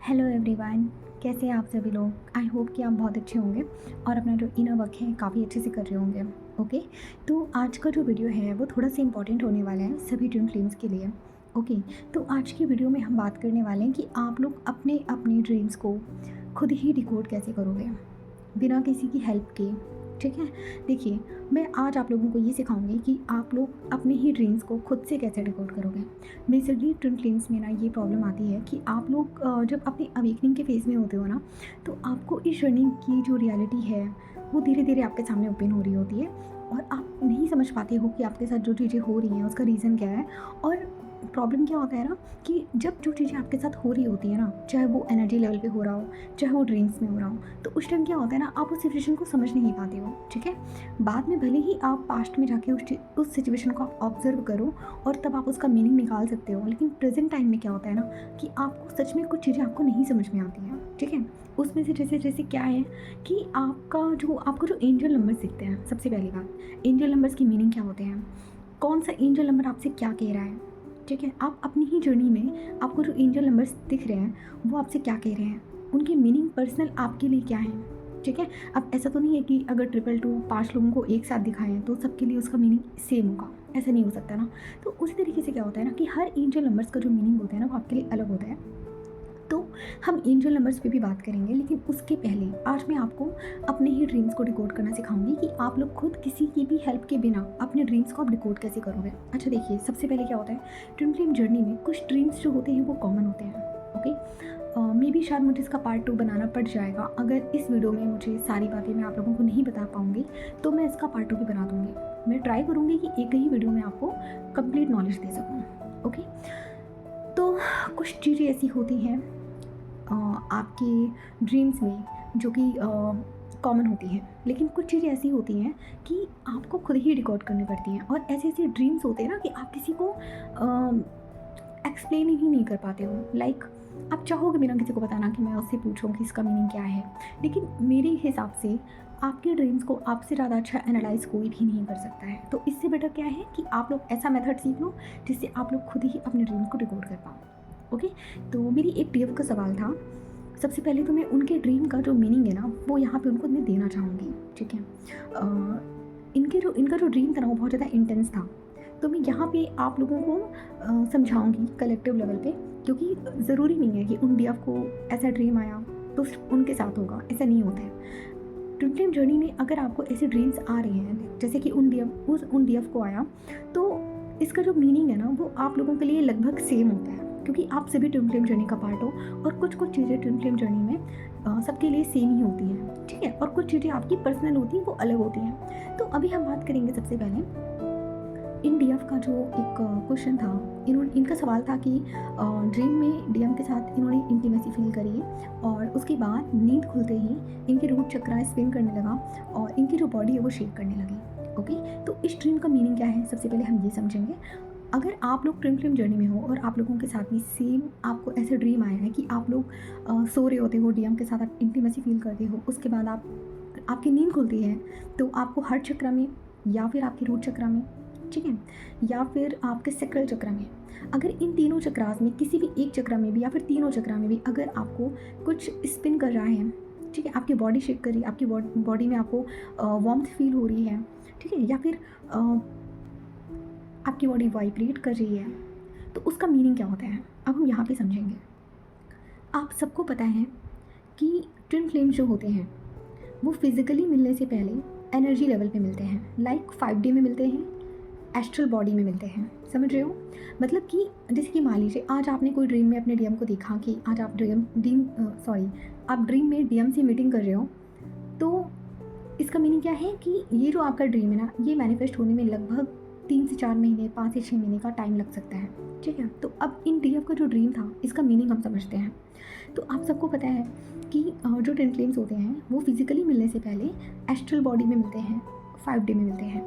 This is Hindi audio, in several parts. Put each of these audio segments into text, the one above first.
हेलो एवरीवन, कैसे हैं आप सभी लोग। आई होप कि आप बहुत अच्छे होंगे और अपना जो इनर वर्क है काफ़ी अच्छे से कर रहे होंगे। ओके, तो आज का जो वीडियो है वो थोड़ा सा इंपॉर्टेंट होने वाला है सभी ट्विन फ्लेम्स के लिए। ओके, तो आज की वीडियो में हम बात करने वाले हैं कि आप लोग अपने अपने ड्रीम्स को खुद ही डिकोड कैसे करोगे बिना किसी की हेल्प के। ठीक है, देखिए, मैं आज आप लोगों को ये सिखाऊंगी कि आप लोग अपने ही ड्रीम्स को खुद से कैसे डिकोड करोगे। बेसिकली ट्विन फ्लेम्स में ना ये प्रॉब्लम आती है कि आप लोग जब अपनी अवेकनिंग के फेज़ में होते हो ना, तो आपको इस जर्नी की जो रियलिटी है वो धीरे धीरे आपके सामने ओपन हो रही होती है और आप नहीं समझ पाते हो कि आपके साथ जो चीज़ें हो रही हैं उसका रीज़न क्या है। और प्रॉब्लम क्या होता है ना कि जब जो चीज़ें आपके साथ हो रही होती है ना, चाहे वो एनर्जी लेवल पे हो रहा हो, चाहे वो ड्रीम्स में हो रहा हो, तो उस टाइम क्या होता है ना, आप उस सिचुएशन को समझ नहीं पाते हो। ठीक है, बाद में भले ही आप पास्ट में जाके उस सिचुएशन को आप ऑब्जर्व करो और तब आप उसका मीनिंग निकाल सकते हो, लेकिन प्रेजेंट टाइम में क्या होता है ना कि आपको सच में कुछ चीज़ें आपको नहीं समझ में आती हैं। ठीक है, उसमें से जैसे जैसे क्या है कि आपको जो एंजल नंबर्स दिखते हैं, सबसे पहली बात, एंजल नंबर्स की मीनिंग क्या होते हैं, कौन सा एंजल नंबर आपसे क्या कह रहा है। ठीक है, आप अपनी ही जर्नी में आपको जो एंजल नंबर्स दिख रहे हैं वो आपसे क्या कह रहे हैं, उनकी मीनिंग पर्सनल आपके लिए क्या है। ठीक है, अब ऐसा तो नहीं है कि अगर 222 5 लोगों को एक साथ दिखाएं तो सबके लिए उसका मीनिंग सेम होगा, ऐसा नहीं हो सकता ना। तो उसी तरीके से क्या होता है ना कि हर एंजल नंबर्स का जो मीनिंग होता है ना वो आपके लिए अलग होता है। तो हम एंजल नंबर्स पे भी बात करेंगे, लेकिन उसके पहले आज मैं आपको अपने ही ड्रीम्स को डिकोड करना सिखाऊंगी कि आप लोग खुद किसी की भी हेल्प के बिना अपने ड्रीम्स को आप डिकोड कैसे करोगे। अच्छा देखिए, सबसे पहले क्या होता है, ट्विन फ्लेम जर्नी में कुछ ड्रीम्स जो होते हैं वो कॉमन होते हैं। ओके, मे बी शायद मुझे इसका पार्ट 2 बनाना पड़ जाएगा। अगर इस वीडियो में मुझे सारी बातें मैं आप लोगों को नहीं बता पाऊँगी तो मैं इसका पार्ट 2 भी बना दूँगी। मैं ट्राई करूँगी कि एक ही वीडियो में आपको कंप्लीट नॉलेज दे सकूँ। ओके, तो कुछ चीज़ें ऐसी होती हैं आपके ड्रीम्स में जो कि कॉमन होती हैं, लेकिन कुछ चीज़ें ऐसी होती हैं कि आपको खुद ही रिकॉर्ड करनी पड़ती हैं। और ऐसे ऐसे ड्रीम्स होते हैं ना कि आप किसी को एक्सप्लेन ही नहीं कर पाते हो। लाइक आप चाहोगे बिना किसी को बताना कि मैं उससे पूछूं कि इसका मीनिंग क्या है, लेकिन मेरे हिसाब से आपके ड्रीम्स को आपसे ज़्यादा अच्छा एनालाइज कोई भी नहीं कर सकता है। तो इससे बेटर क्या है कि आप लोग ऐसा मेथड सीख लो जिससे आप लोग खुद ही अपने ड्रीम्स को डिकोड कर पाओ। ओके, तो मेरी एक डीएफ का सवाल था। सबसे पहले तो मैं उनके ड्रीम का जो मीनिंग है ना वो यहाँ पे उनको मैं देना चाहूँगी। ठीक है, इनका जो ड्रीम था ना वो बहुत ज़्यादा इंटेंस था। तो मैं यहाँ पे आप लोगों को समझाऊंगी कलेक्टिव लेवल पे, क्योंकि ज़रूरी नहीं है कि उन डीएफ को ऐसा ड्रीम आया तो सिर्फ उनके साथ होगा, ऐसा नहीं होता है। ट्विन फ्लेम जर्नी में अगर आपको ऐसे ड्रीम्स आ रहे हैं जैसे कि उन डीएफ को आया, तो इसका जो मीनिंग है ना वो आप लोगों के लिए लगभग सेम होता है, क्योंकि आप सभी ट्विन फ्लेम जर्नी का पार्ट हो और कुछ कुछ चीज़ें ट्विन फ्लेम जर्नी में सबके लिए सेम ही होती हैं। ठीक है, और कुछ चीज़ें आपकी पर्सनल होती हैं वो अलग होती हैं। तो अभी हम बात करेंगे सबसे पहले इन डीएफ का जो एक क्वेश्चन था। इनका सवाल था कि ड्रीम में डीएम के साथ इन्होंने इंटीमेसी फील करी है और उसके बाद नींद खुलते ही इनके रूट चक्रा स्पिन करने लगा और इनकी जो बॉडी है वो शेक करने लगी। ओके, तो इस ड्रीम का मीनिंग क्या है सबसे पहले हम ये समझेंगे। अगर आप लोग ट्विन फ्लेम जर्नी में हो और आप लोगों के साथ भी सेम आपको ऐसा ड्रीम आया है कि आप लोग सो रहे होते हो, डीएम के साथ आप इंटीमेसी फील करते हो, उसके बाद आपकी नींद खुलती है, तो आपको हार्ट चक्रा में या फिर आपके रूट चक्रा में, ठीक है, या फिर आपके सेक्रल चक्र में, अगर इन तीनों चक्रास में किसी भी एक चक्र में भी या फिर तीनों चक्र में भी अगर आपको कुछ स्पिन कर रहा है, ठीक है, आपकी बॉडी शेक कर रही है, आपकी बॉडी में आपको वार्मथ फील हो रही है, ठीक है, या फिर आपकी बॉडी वाइब्रेट कर रही है, तो उसका मीनिंग क्या होता है अब हम यहाँ पे समझेंगे। आप सबको पता है कि ट्विन फ्लेम्स जो होते हैं वो फिज़िकली मिलने से पहले एनर्जी लेवल पे मिलते हैं, लाइक 5D में मिलते हैं, एस्ट्रल बॉडी में मिलते हैं। समझ रहे हो, मतलब कि जैसे कि मान लीजिए आज आपने कोई ड्रीम में अपने डीएम को देखा कि आज आप आप ड्रीम में डीएम से मीटिंग कर रहे हो, तो इसका मीनिंग क्या है कि ये जो आपका ड्रीम है ना ये मैनिफेस्ट होने में लगभग 3 से 4 महीने, 5 से 6 महीने का टाइम लग सकता है। ठीक है, तो अब इन डीएफ का जो ड्रीम था इसका मीनिंग हम समझते हैं। तो आप सबको पता है कि जो ट्विन फ्लेम्स होते हैं वो फिजिकली मिलने से पहले एस्ट्रल बॉडी में मिलते हैं, 5D में मिलते हैं।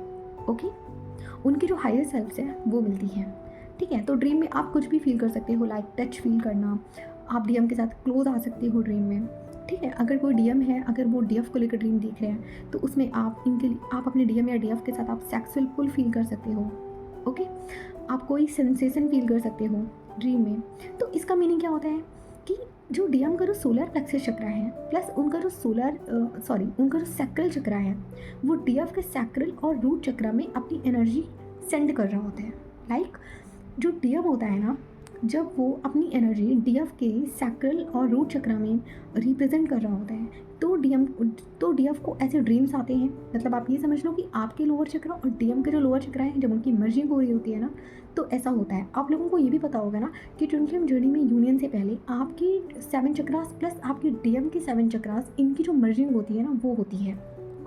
ओके, उनकी जो हायर सेल्फ्स है वो मिलती हैं। ठीक है, तो ड्रीम में आप कुछ भी फील कर सकते हो, लाइक टच फील करना, आप डीएम के साथ क्लोज आ सकते हो ड्रीम में। ठीक है, अगर कोई डीएम है, अगर वो डीएफ को लेकर ड्रीम देख रहे हैं तो उसमें आप अपने डीएम या डीएफ के साथ आप सेक्सुअल पुल फील कर सकते हो। ओके, आप कोई सेंसेशन फील कर सकते हो ड्रीम में। तो इसका मीनिंग क्या होता है कि जो डीएम का जो सोलर प्लेक्सस चक्र है प्लस उनका जो उनका जो सैक्रल चक्र है, वो डीएफ के सैक्रल और रूट चक्र में अपनी एनर्जी सेंड कर रहा होता है। लाइक जो डीएम होता है ना, जब वो अपनी एनर्जी डीएफ के सैक्रल और रूट चक्र में रिप्रेजेंट कर रहा होता है, तो डीएफ को ऐसे ड्रीम्स आते हैं। मतलब आप ये समझ लो कि आपके लोअर चक्र और डीएम के जो लोअर चक्र हैं, जब उनकी मर्जिंग हो रही होती है ना, तो ऐसा होता है। आप लोगों को ये भी पता होगा ना कि ट्विन फ्लेम जर्नी में यूनियन से पहले आपकी 7 चक्रास प्लस आपकी डीएम की 7 चक्रास, इनकी जो मर्जिंग होती है ना, वो होती है।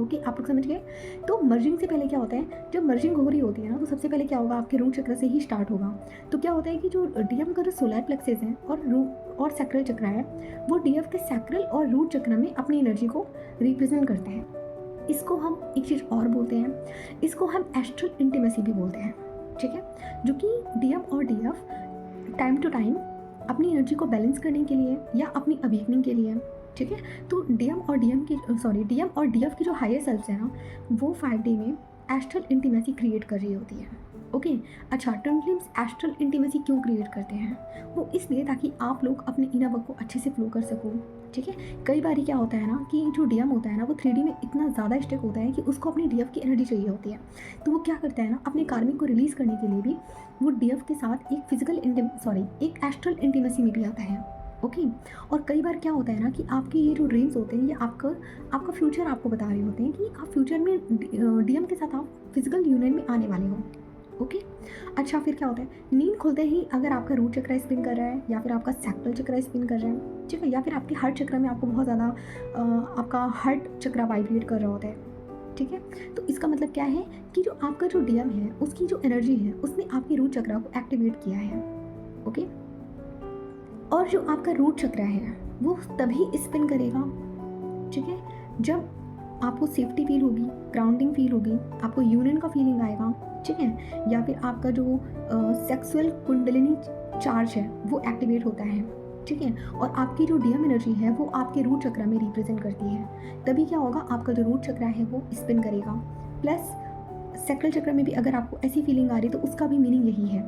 ओके, आप लोग समझ गए। तो मर्जिंग से पहले क्या होता है, जब मर्जिंग हो रही होती है ना, तो सबसे पहले क्या होगा, आपके रूट चक्र से ही स्टार्ट होगा। तो क्या होता है कि जो डीएम का जो सोलर प्लेक्सस है और सैक्रल चक्र है, वो डीएफ के सैक्रल और रूट चक्र में अपनी एनर्जी को रिप्रेजेंट करते हैं। इसको हम एक चीज़ और बोलते हैं, इसको हम एस्ट्रल इंटीमेसी भी बोलते हैं। ठीक है, जो कि डीएम और डीएफ टाइम टू टाइम अपनी एनर्जी को बैलेंस करने के लिए या अपनी अवेकनिंग के लिए, ठीक है। तो डीएम और डीएफ की जो हायर सेल्फ्स है ना, वो 5D में एस्ट्रल इंटीमेसी क्रिएट कर रही होती है। ओके, अच्छा, ट्विन फ्लेम्स एस्ट्रल इंटीमेसी क्यों क्रिएट करते हैं? वो इसलिए ताकि आप लोग अपने इनर वर्क को अच्छे से फ्लो कर सको। ठीक है, कई बार क्या होता है ना कि जो डीएम होता है ना, वो 3D में इतना ज़्यादा स्टक होता है कि उसको अपनी डीएफ की एनर्जी चाहिए होती है। तो वो क्या करता है ना, अपने कार्मिक को रिलीज़ करने के लिए भी वो डीएफ के साथ एक एस्ट्रल इंटीमेसी में भी आता है। ओके, और कई बार क्या होता है ना कि आपके ये जो ड्रीम्स होते हैं, ये आपका फ्यूचर आपको बता रहे होते हैं कि आप फ्यूचर में डीएम के साथ आप फिजिकल यूनियन में आने वाले हो। ओके, अच्छा, फिर क्या होता है, नींद खुलते ही अगर आपका रूट चक्र स्पिन कर रहा है या फिर आपका सैक्रल चक्र स्पिन कर रहा है, ठीक है, या फिर आपके हार्ट चक्र में आपको बहुत ज़्यादा आपका हार्ट चक्र वाइब्रेट कर रहा होता है, ठीक है, तो इसका मतलब क्या है कि जो आपका जो डीएम है, उसकी जो एनर्जी है, उसने आपके रूट चक्र को एक्टिवेट किया है। ओके, और जो आपका रूट चक्र है, वो तभी स्पिन करेगा, ठीक है, जब आपको सेफ्टी फील होगी, ग्राउंडिंग फील होगी, आपको यूनियन का फीलिंग आएगा, ठीक है, या फिर आपका जो सेक्सुअल कुंडलिनी चार्ज है वो एक्टिवेट होता है, ठीक है, और आपकी जो डीएम एनर्जी है वो आपके रूट चक्र में रिप्रेजेंट करती है। तभी क्या होगा, आपका जो रूट चक्र है वो स्पिन करेगा। प्लस सेक्सुअल चक्र में भी अगर आपको ऐसी फीलिंग आ रही है तो उसका भी मीनिंग यही है।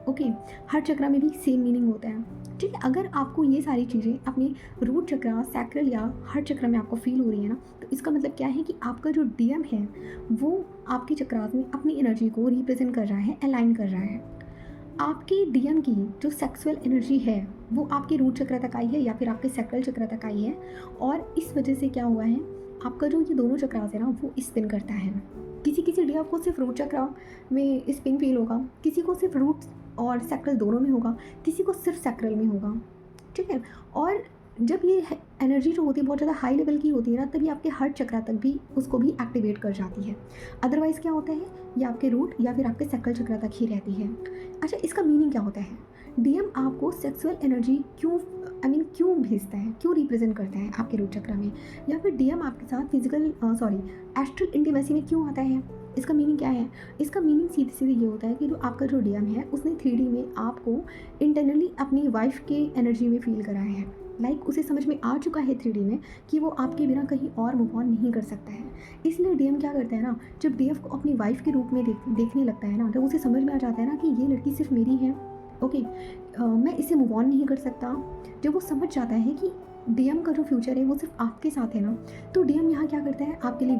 ओके, हर चक्र में भी सेम मीनिंग होता है, ठीक है। अगर आपको ये सारी चीज़ें अपने रूट चक्र, सैक्रल या हर चक्र में आपको फील हो रही है ना, तो इसका मतलब क्या है कि आपका जो डीएम है वो आपके चक्रास में अपनी एनर्जी को रिप्रेजेंट कर रहा है, अलाइन कर रहा है। आपकी डीएम की जो सेक्सुअल एनर्जी है वो आपके रूट चक्र तक आई है या फिर आपके सैक्रल चक्र तक आई है, और इस वजह से क्या हुआ है, आपका जो ये दोनों चक्रास है ना वो स्पिन करता है। किसी डीएम को सिर्फ रूट चक्र में स्पिन फील होगा, किसी को सिर्फ रूट और सैक्रल दोनों में होगा, किसी को सिर्फ सैक्रल में होगा, ठीक है। और जब ये एनर्जी जो होती है बहुत ज़्यादा हाई लेवल की होती है ना, तभी आपके हर चक्र तक भी उसको भी एक्टिवेट कर जाती है। अदरवाइज़ क्या होता है, ये आपके रूट या फिर आपके सैक्रल चक्र तक ही रहती है। अच्छा, इसका मीनिंग क्या होता है, डीएम आपको सेक्सुअल एनर्जी क्यों भेजता है, क्यों रिप्रेजेंट करता है आपके रूट चक्र में, या फिर डीएम आपके साथ एस्ट्रल इंटीमेसी में क्यों आता है, इसका मीनिंग क्या है? इसका मीनिंग सीधे सीधे ये होता है कि जो आपका जो डीएम है उसने 3D में आपको इंटरनली अपनी वाइफ के एनर्जी में फील कराया है। लाइक उसे समझ में आ चुका है 3D में कि वो आपके बिना कहीं और मूव ऑन नहीं कर सकता है। इसलिए डीएम क्या करता है ना, जब डीएफ को अपनी वाइफ के रूप में देखने लगता है ना, जब उसे समझ में आ जाता है ना कि ये लड़की सिर्फ मेरी है, ओके, मैं इसे मूव ऑन नहीं कर सकता, जब वो समझ जाता है कि डीएम का जो फ्यूचर है वो सिर्फ आपके साथ है ना, तो डीएम यहाँ क्या करता है, आपके लिए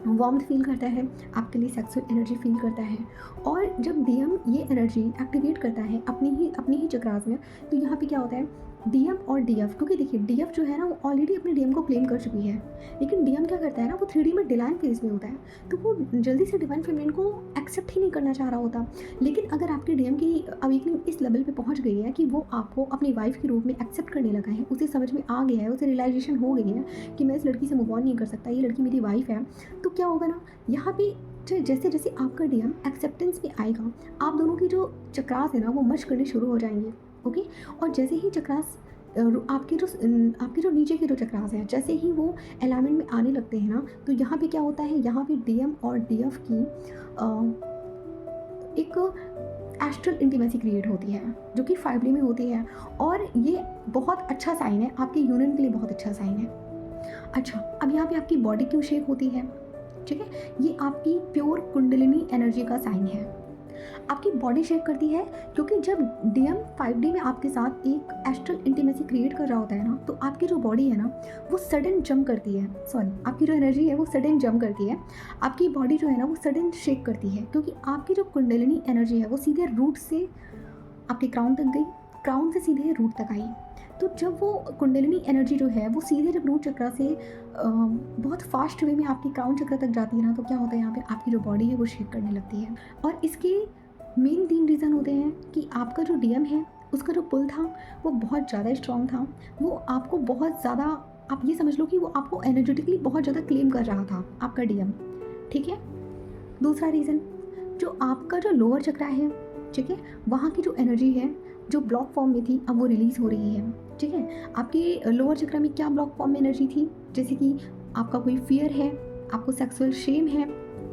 वार्मथ फील करता है, आपके लिए सेक्सुअल एनर्जी फील करता है। और जब डीएम ये एनर्जी एक्टिवेट करता है अपनी ही चक्रास में, तो यहाँ पे क्या होता है, डीएम और डीएफ, क्योंकि देखिए डीएफ जो है ना वो ऑलरेडी अपने डीएम को क्लेम कर चुकी है, लेकिन डीएम क्या करता है ना, वो 3D में डिवाइन फेज में होता है, तो वो जल्दी से डिवाइन फेमिनिन को एक्सेप्ट ही नहीं करना चाह रहा होता। लेकिन अगर आपके डीएम की अवेकनिंग इस लेवल पे पहुंच गई है कि वो आपको अपनी वाइफ के रूप में एक्सेप्ट करने लगा है, उसे समझ में आ गया है, उसे रियलाइजेशन हो गई है कि मैं इस लड़की से मूव ऑन नहीं कर सकता, ये लड़की मेरी वाइफ है, तो क्या होगा ना, यहाँ पे जैसे जैसे आपका डीएम एक्सेप्टेंस में आएगा, आप दोनों की जो चक्रास है ना वो मर्ज करने शुरू हो जाएंगे। ओके, और जैसे ही चक्रास आपके जो नीचे के जो चक्रास हैं, जैसे ही वो अलाइनमेंट में आने लगते हैं ना, तो यहाँ पे क्या होता है, यहाँ पे डीएम और डीएफ की एक एस्ट्रल इंटीमेसी क्रिएट होती है जो कि 5D में होती है, और ये बहुत अच्छा साइन है, आपके यूनियन के लिए बहुत अच्छा साइन है। अच्छा, अब यहाँ पे आपकी बॉडी क्यों शेक होती है, ठीक है, ये आपकी प्योर कुंडलिनी एनर्जी का साइन है। आपकी बॉडी शेक करती है, क्योंकि जब डीएम 5D में आपके साथ एक एस्ट्रल इंटीमेसी क्रिएट कर रहा होता है ना, तो आपकी जो बॉडी है ना वो सडन जंप करती है, सॉरी आपकी जो एनर्जी है वो सडन जंप करती है, आपकी बॉडी जो है ना वो सडन शेक करती है, क्योंकि आपकी जो कुंडलिनी एनर्जी है वो सीधे रूट से आपके क्राउन तक गई, क्राउन से सीधे रूट तक आई। तो जब वो कुंडलिनी एनर्जी जो है वो सीधे जब रूट चक्र से बहुत फास्ट वे में आपकी क्राउन चक्र तक जाती है ना, तो क्या होता है यहाँ पे आपकी जो बॉडी है वो शेक करने लगती है। और इसके मेन 3 रीज़न होते हैं कि आपका जो डीएम है उसका जो पुल था वो बहुत ज़्यादा स्ट्रॉन्ग था, वो आपको बहुत ज़्यादा, आप ये समझ लो कि वो आपको एनर्जेटिकली बहुत ज़्यादा क्लेम कर रहा था आपका डीएम, ठीक है। दूसरा रीज़न, जो आपका जो लोअर चक्रा है, ठीक है, वहाँ की जो एनर्जी है जो ब्लॉक फॉर्म में थी अब वो रिलीज़ हो रही है, ठीक है। आपके लोअर चक्रा में क्या ब्लॉक फॉर्म में एनर्जी थी, जैसे कि आपका कोई फियर है, आपको सेक्सुअल शेम है,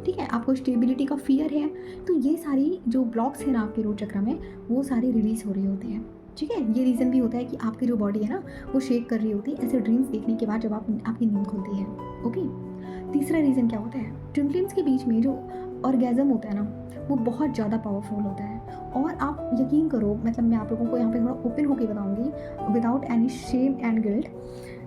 ठीक है, आपको स्टेबिलिटी का फियर है, तो ये सारी जो ब्लॉक्स हैं ना आपके रूट चक्रा में वो सारे रिलीज़ हो रहे होते हैं, ठीक है। ये रीज़न भी होता है कि आपकी जो बॉडी है ना वो शेक कर रही होती है ऐसे ड्रीम्स देखने के बाद जब आपकी नींद खुलती है, ओके। तीसरा रीज़न क्या होता है, ट्विन फ्लेम्स के बीच में जो ऑर्गेज़म होता है ना वो बहुत ज़्यादा पावरफुल होता है, और आप यकीन करो, मतलब मैं आप लोगों को यहाँ पे थोड़ा ओपन होकर बताऊँगी without any shame and guilt,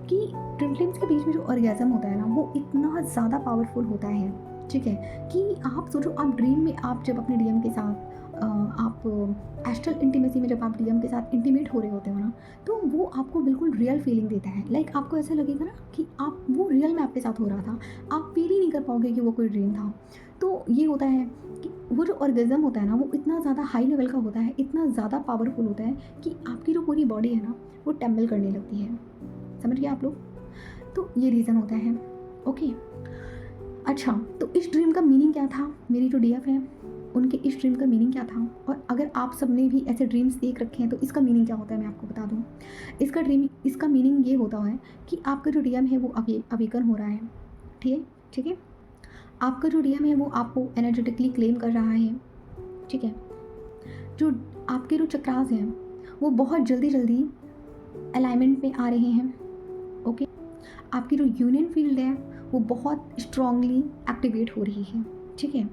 कि ट्विन फ्लेम्स के बीच में जो ऑर्गेज़म होता है ना वो इतना ज़्यादा पावरफुल होता है, ठीक है, कि आप सोचो, आप ड्रीम में आप जब अपने डीएम के साथ आप एस्ट्रल इंटीमेसी में जब आप डीएम के साथ इंटीमेट हो रहे होते हो ना, तो वो आपको बिल्कुल रियल फीलिंग देता है। लाइक आपको ऐसा लगेगा ना कि आप वो रियल में आपके साथ हो रहा था, आप फील ही नहीं कर पाओगे कि वो कोई ड्रीम था। तो ये होता है कि वो जो ऑर्गेज़म होता है ना वो इतना ज़्यादा हाई लेवल का होता है, इतना ज़्यादा पावरफुल होता है कि आपकी जो पूरी बॉडी है ना वो टेम्बल करने लगती है, समझ गए आप लोग। तो ये रीज़न होता है, ओके। अच्छा, तो इस ड्रीम का मीनिंग क्या था, मेरी जो डीएफ है उनके इस ड्रीम का मीनिंग क्या था, और अगर आप सबने भी ऐसे ड्रीम्स देख रखे हैं तो इसका मीनिंग क्या होता है मैं आपको बता दूं। इसका मीनिंग ये होता है कि आपका जो डीएम है वो अवेकन हो रहा है, ठीक है। आपका जो डीएम है वो आपको एनर्जेटिकली क्लेम कर रहा है, ठीक है। जो आपके जो चक्रास हैं वो बहुत जल्दी अलाइनमेंट में आ रहे हैं, ओके। आपकी जो यूनियन फील्ड है वो बहुत स्ट्रांगली एक्टिवेट हो रही है, ठीक है।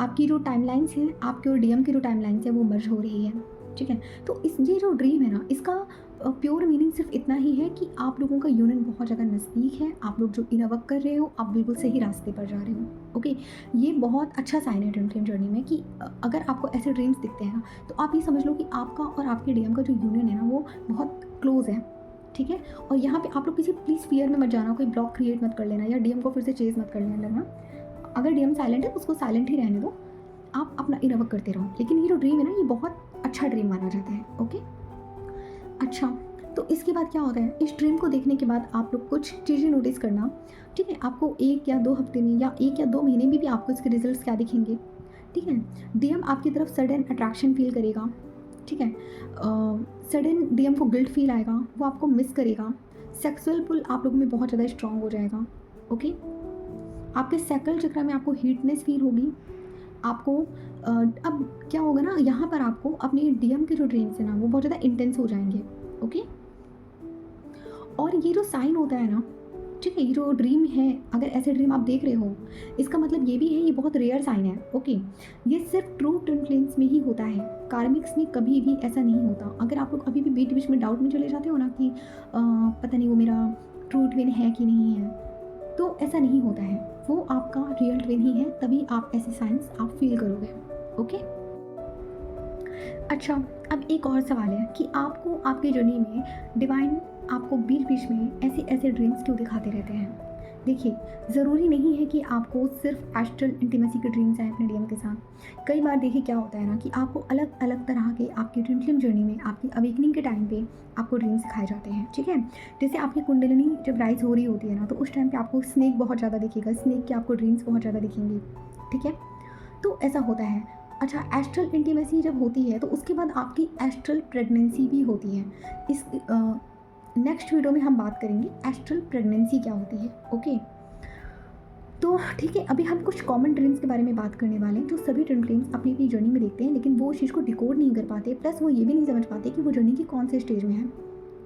आपकी जो टाइमलाइंस हैं, आपके और डीएम की जो टाइमलाइंस है वो मर्ज हो रही है, ठीक है। तो ये जो ड्रीम है ना इसका प्योर मीनिंग सिर्फ इतना ही है कि आप लोगों का यूनियन बहुत ज़्यादा नज़दीक है, आप लोग जो इनर वर्क कर रहे हो आप बिल्कुल सही रास्ते पर जा रहे हो, ओके। ये बहुत अच्छा साइन है ट्विन फ्लेम जर्नी में कि अगर आपको ऐसे ड्रीम्स दिखते हैं ना तो आप ये समझ लो कि आपका और आपके डीएम का जो यूनियन है ना वो बहुत क्लोज है, ठीक है। और यहाँ पे आप लोग किसी प्लीज़ फियर में मत जाना, कोई ब्लॉक क्रिएट मत कर लेना या डीएम को फिर से चेज मत कर लेने लगना। अगर डीएम साइलेंट है उसको साइलेंट ही रहने दो, आप अपना इनर वर्क करते रहो। लेकिन ये जो ड्रीम है ना ये बहुत अच्छा ड्रीम माना जाता है, ओके। अच्छा, तो इसके बाद क्या होता है, इस ड्रीम को देखने के बाद आप लोग कुछ चीज़ें नोटिस करना, ठीक है। आपको 1 या 2 हफ्ते में या 1 या 2 महीने में भी आपको इसके रिजल्ट्स क्या दिखेंगे, ठीक है। डीएम आपकी तरफ सडन अट्रैक्शन फील करेगा, ठीक है। सडन डीएम को गिल्ट फील आएगा, वो आपको मिस करेगा, सेक्सुअल पुल आप लोगों में बहुत ज़्यादा स्ट्रांग हो जाएगा, ओके। आपके सैक्रल चक्र में आपको हीटनेस फील होगी, आपको अब क्या होगा ना, यहाँ पर आपको अपने डीएम के जो ड्रीम्स है ना वो बहुत ज़्यादा इंटेंस हो जाएंगे, ओके। और ये जो साइन होता है ना, ठीक है, ये जो ड्रीम है, अगर ऐसे ड्रीम आप देख रहे हो इसका मतलब ये भी है ये बहुत रेयर साइन है, ओके। ये सिर्फ ट्रू ट्विन फ्लेम्स में ही होता है, कार्मिक्स में कभी भी ऐसा नहीं होता। अगर आप लोग अभी भी बीच बीच में डाउट में चले जाते हो ना कि पता नहीं वो मेरा ट्रू ट्विन है कि नहीं है, तो ऐसा नहीं होता है, वो आपका रियल ट्विन ही है, तभी आप ऐसे साइंस आप फील करोगे, ओके। अच्छा, अब एक और सवाल है कि आपको आपकी जर्नी में डिवाइन आपको बीच बीच में ऐसे ड्रीम्स क्यों दिखाते रहते हैं। देखिए, ज़रूरी नहीं है कि आपको सिर्फ एस्ट्रल इंटीमेसी के ड्रीम्स आए अपने डीएम के साथ। कई बार देखिए क्या होता है ना कि आपको अलग अलग तरह के आपकी ट्विन फ्लेम जर्नी में आपकी अवेकनिंग के टाइम पे आपको ड्रीम्स दिखाए जाते हैं, ठीक है। जैसे आपकी कुंडलिनी जब राइज हो रही होती है ना तो उस टाइम पे आपको स्नेक बहुत ज़्यादा दिखेगा, स्नेक के आपको ड्रीम्स बहुत ज़्यादा दिखेंगे, ठीक है। तो ऐसा होता है। अच्छा, एस्ट्रल इंटीमेसी जब होती है तो उसके बाद आपकी एस्ट्रल प्रेगनेंसी भी होती है। इस नेक्स्ट वीडियो में हम बात करेंगे एस्ट्रल प्रेगनेंसी क्या होती है, ओके। तो ठीक है, अभी हम कुछ कॉमन ड्रीम्स के बारे में बात करने वाले हैं जो सभी ट्विन फ्लेम्स अपनी अपनी जर्नी में देखते हैं, लेकिन वो उस चीज़ को डिकोड नहीं कर पाते, प्लस वो ये भी नहीं समझ पाते कि वो जर्नी की कौन से स्टेज में है,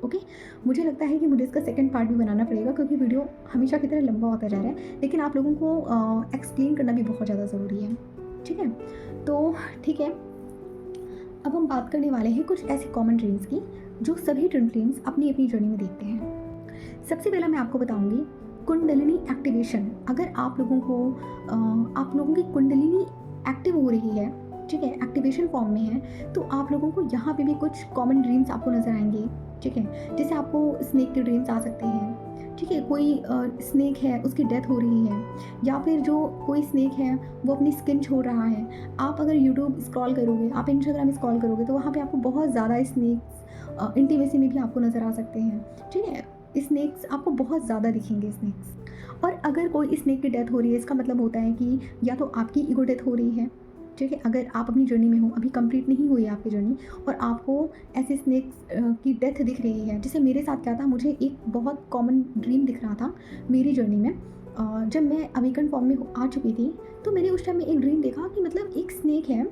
ओके। मुझे लगता है कि मुझे इसका सेकंड पार्ट भी बनाना पड़ेगा क्योंकि वीडियो हमेशा की तरह लंबा होता जा रहा है, लेकिन आप लोगों को एक्सप्लेन करना भी बहुत ज़्यादा ज़रूरी है, ठीक है। तो ठीक है, अब हम बात करने वाले हैं कुछ ऐसे कॉमन ड्रीम्स की जो सभी ट्विन फ्लेम्स अपनी अपनी जर्नी में देखते हैं। सबसे पहला मैं आपको बताऊंगी कुंडलिनी एक्टिवेशन। अगर आप लोगों की कुंडलिनी एक्टिव हो रही है, ठीक है, एक्टिवेशन फॉर्म में है, तो आप लोगों को यहाँ पे भी कुछ कॉमन ड्रीम्स आपको नजर आएंगे, ठीक है। जैसे आपको स्नेक के ड्रीम्स आ सकते हैं, ठीक है, कोई स्नेक है उसकी डेथ हो रही है, या फिर जो कोई स्नेक है वो अपनी स्किन छोड़ रहा है। आप अगर यूट्यूब स्क्रॉल करोगे, आप इंस्टाग्राम स्क्रॉल करोगे, तो वहाँ पे आपको बहुत ज़्यादा स्नेक्स इंटीमेसी में भी आपको नज़र आ सकते हैं, ठीक है। स्नेक्स आपको बहुत ज़्यादा दिखेंगे स्नेक्स। और अगर कोई स्नेक की डेथ हो रही है, इसका मतलब होता है कि या तो आपकी ईगो डेथ हो रही है, ठीक है, अगर आप अपनी जर्नी में हो, अभी कंप्लीट नहीं हुई है आपकी जर्नी और आपको ऐसे स्नेक्स की डेथ दिख रही है। जैसे मेरे साथ क्या था, मुझे एक बहुत कॉमन ड्रीम दिख रहा था मेरी जर्नी में। जब मैं अवेकन फॉर्म में आ चुकी थी, तो मैंने उस टाइम में एक ड्रीम देखा कि मतलब एक स्नेक है,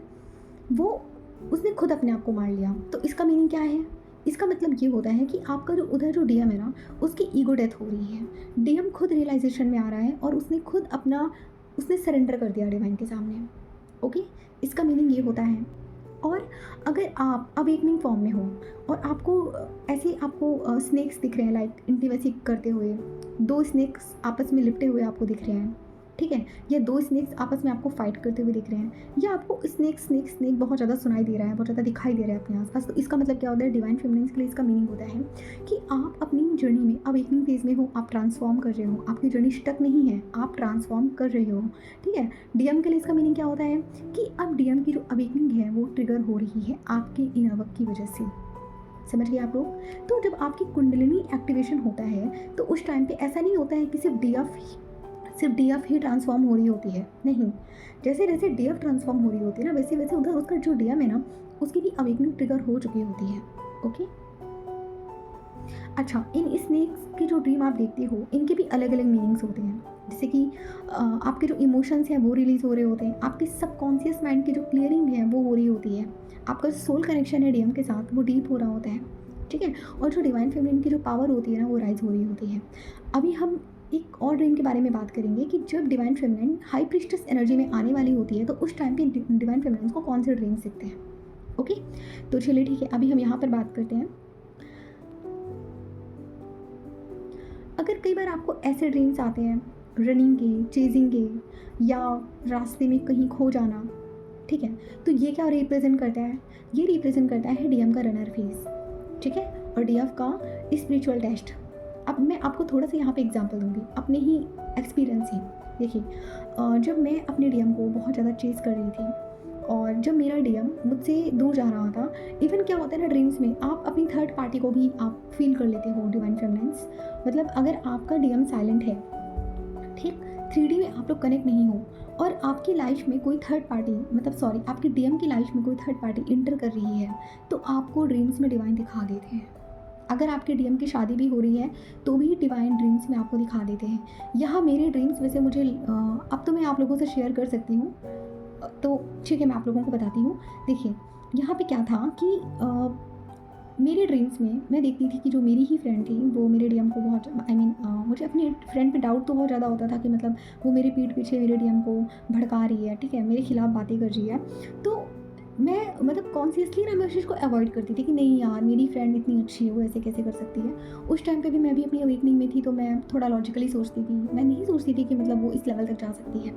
वो उसने खुद अपने आप को मार लिया। तो इसका मीनिंग क्या है? इसका मतलब ये होता है कि आपका जो उधर जो डीएम है ना, उसकी ईगो डेथ हो रही है। डीएम खुद रियलाइजेशन में आ रहा है और उसने सरेंडर कर दिया डिवाइन के सामने। ओके, इसका मीनिंग ये होता है। और अगर आप अवेकनिंग फॉर्म में हो और आपको स्नेक्स दिख रहे हैं, लाइक इंटीमेसी करते हुए, दो स्नेक्स आपस में लिपटे हुए आपको दिख रहे हैं, ठीक है, या दो स्नेक्स आपस में आपको फाइट करते हुए दिख रहे हैं, या आपको स्नेक बहुत ज़्यादा सुनाई दे रहा है, बहुत ज़्यादा दिखाई दे रहा है अपने आसपास, तो इसका मतलब क्या होता है? डिवाइन फेमिनिन्स के लिए इसका मीनिंग होता है कि आप अपनी जर्नी में अवेकनिंग फेज में हो, आप ट्रांसफॉर्म कर रहे हो, आपकी जर्नी स्टक नहीं है, आप ट्रांसफॉर्म कर रहे हो, ठीक है। डीएम के लिए इसका मीनिंग क्या होता है कि अब डीएम की जो अवेकनिंग है वो ट्रिगर हो रही है आपके इनर वर्क की वजह से। समझ गए आप लोग? तो जब आपकी कुंडलिनी एक्टिवेशन होता है, तो उस टाइम पे ऐसा नहीं होता है कि सिर्फ डीएफ ही ट्रांसफॉर्म हो रही होती है, नहीं। जैसे जैसे डीएफ ट्रांसफॉर्म हो रही होती है ना, वैसे वैसे उधर उसका जो डीएम है ना, उसकी भी अवेकनिंग ट्रिगर हो चुकी होती है। ओके, अच्छा, इन स्नेक्स की जो ड्रीम आप देखते हो, इनके भी अलग अलग मीनिंग्स होते हैं। जैसे कि आपके जो इमोशंस हैं वो रिलीज हो रहे होते हैं, आपके सबकॉन्शियस माइंड की जो क्लियरिंग है वो हो रही होती है, आपका सोल कनेक्शन है डीएम के साथ वो डीप हो रहा होता है, ठीक है। और जो डिवाइन फेमिनिन की जो पावर होती है ना, वो राइज हो रही होती है। अभी हम एक और ड्रीम के बारे में बात करेंगे कि जब divine feminine high priestess energy में आने वाली होती है, तो उस टाइम पे डिवाइन फेमिनिन को कौन से ड्रीम्स दिखते हैं। ओके, तो चलिए ठीक है, अभी हम यहाँ पर बात करते हैं। अगर कई बार आपको ऐसे ड्रीम्स आते हैं रनिंग के, चेजिंग के, या रास्ते में कहीं खो जाना, ठीक है, तो ये क्या रिप्रेजेंट करता है? ये रिप्रेजेंट करता है डीएम का रनर फेज, ठीक है, और डीएफ का स्पिरिचुअल टेस्ट। अब मैं आपको थोड़ा सा यहाँ पे एग्जांपल दूंगी अपने ही एक्सपीरियंस से। देखिए, जब मैं अपने डीएम को बहुत ज़्यादा चेज़ कर रही थी और जब मेरा डीएम मुझसे दूर जा रहा था, इवन क्या होता है ना, ड्रीम्स में आप अपनी थर्ड पार्टी को भी आप फील कर लेते हो डिवाइन फेमिनिन्स। मतलब अगर आपका डीएम साइलेंट है, ठीक, 3D में आप लोग कनेक्ट नहीं हो और आपकी लाइफ में कोई थर्ड पार्टी, आपकी डीएम की लाइफ में कोई थर्ड पार्टी इंटर कर रही है, तो आपको ड्रीम्स में डिवाइन दिखा देते हैं। अगर आपके डीएम की शादी भी हो रही है, तो भी डिवाइन ड्रीम्स में आपको दिखा देते हैं। यहाँ मेरे ड्रीम्स वैसे मुझे अब तो मैं आप लोगों से शेयर कर सकती हूँ, तो ठीक है, मैं आप लोगों को बताती हूँ। देखिए, यहाँ पे क्या था कि मेरे ड्रीम्स में मैं देखती थी कि जो मेरी ही फ्रेंड थी, वो मेरे डीएम को बहुत मुझे अपनी फ्रेंड पे डाउट तो बहुत ज़्यादा होता था कि मतलब वो मेरे पीठ पीछे मेरे डीएम को भड़का रही है, ठीक है, मेरे खिलाफ बातें कर रही है। तो मैं कॉन्शियसली ना मैं उस चीज़ को अवॉइड करती थी कि नहीं यार, मेरी फ्रेंड इतनी अच्छी है, वो ऐसे कैसे कर सकती है। उस टाइम पे भी मैं भी अपनी अवेकनिंग में थी, तो मैं थोड़ा लॉजिकली सोचती थी, मैं नहीं सोचती थी कि मतलब वो इस लेवल तक जा सकती है।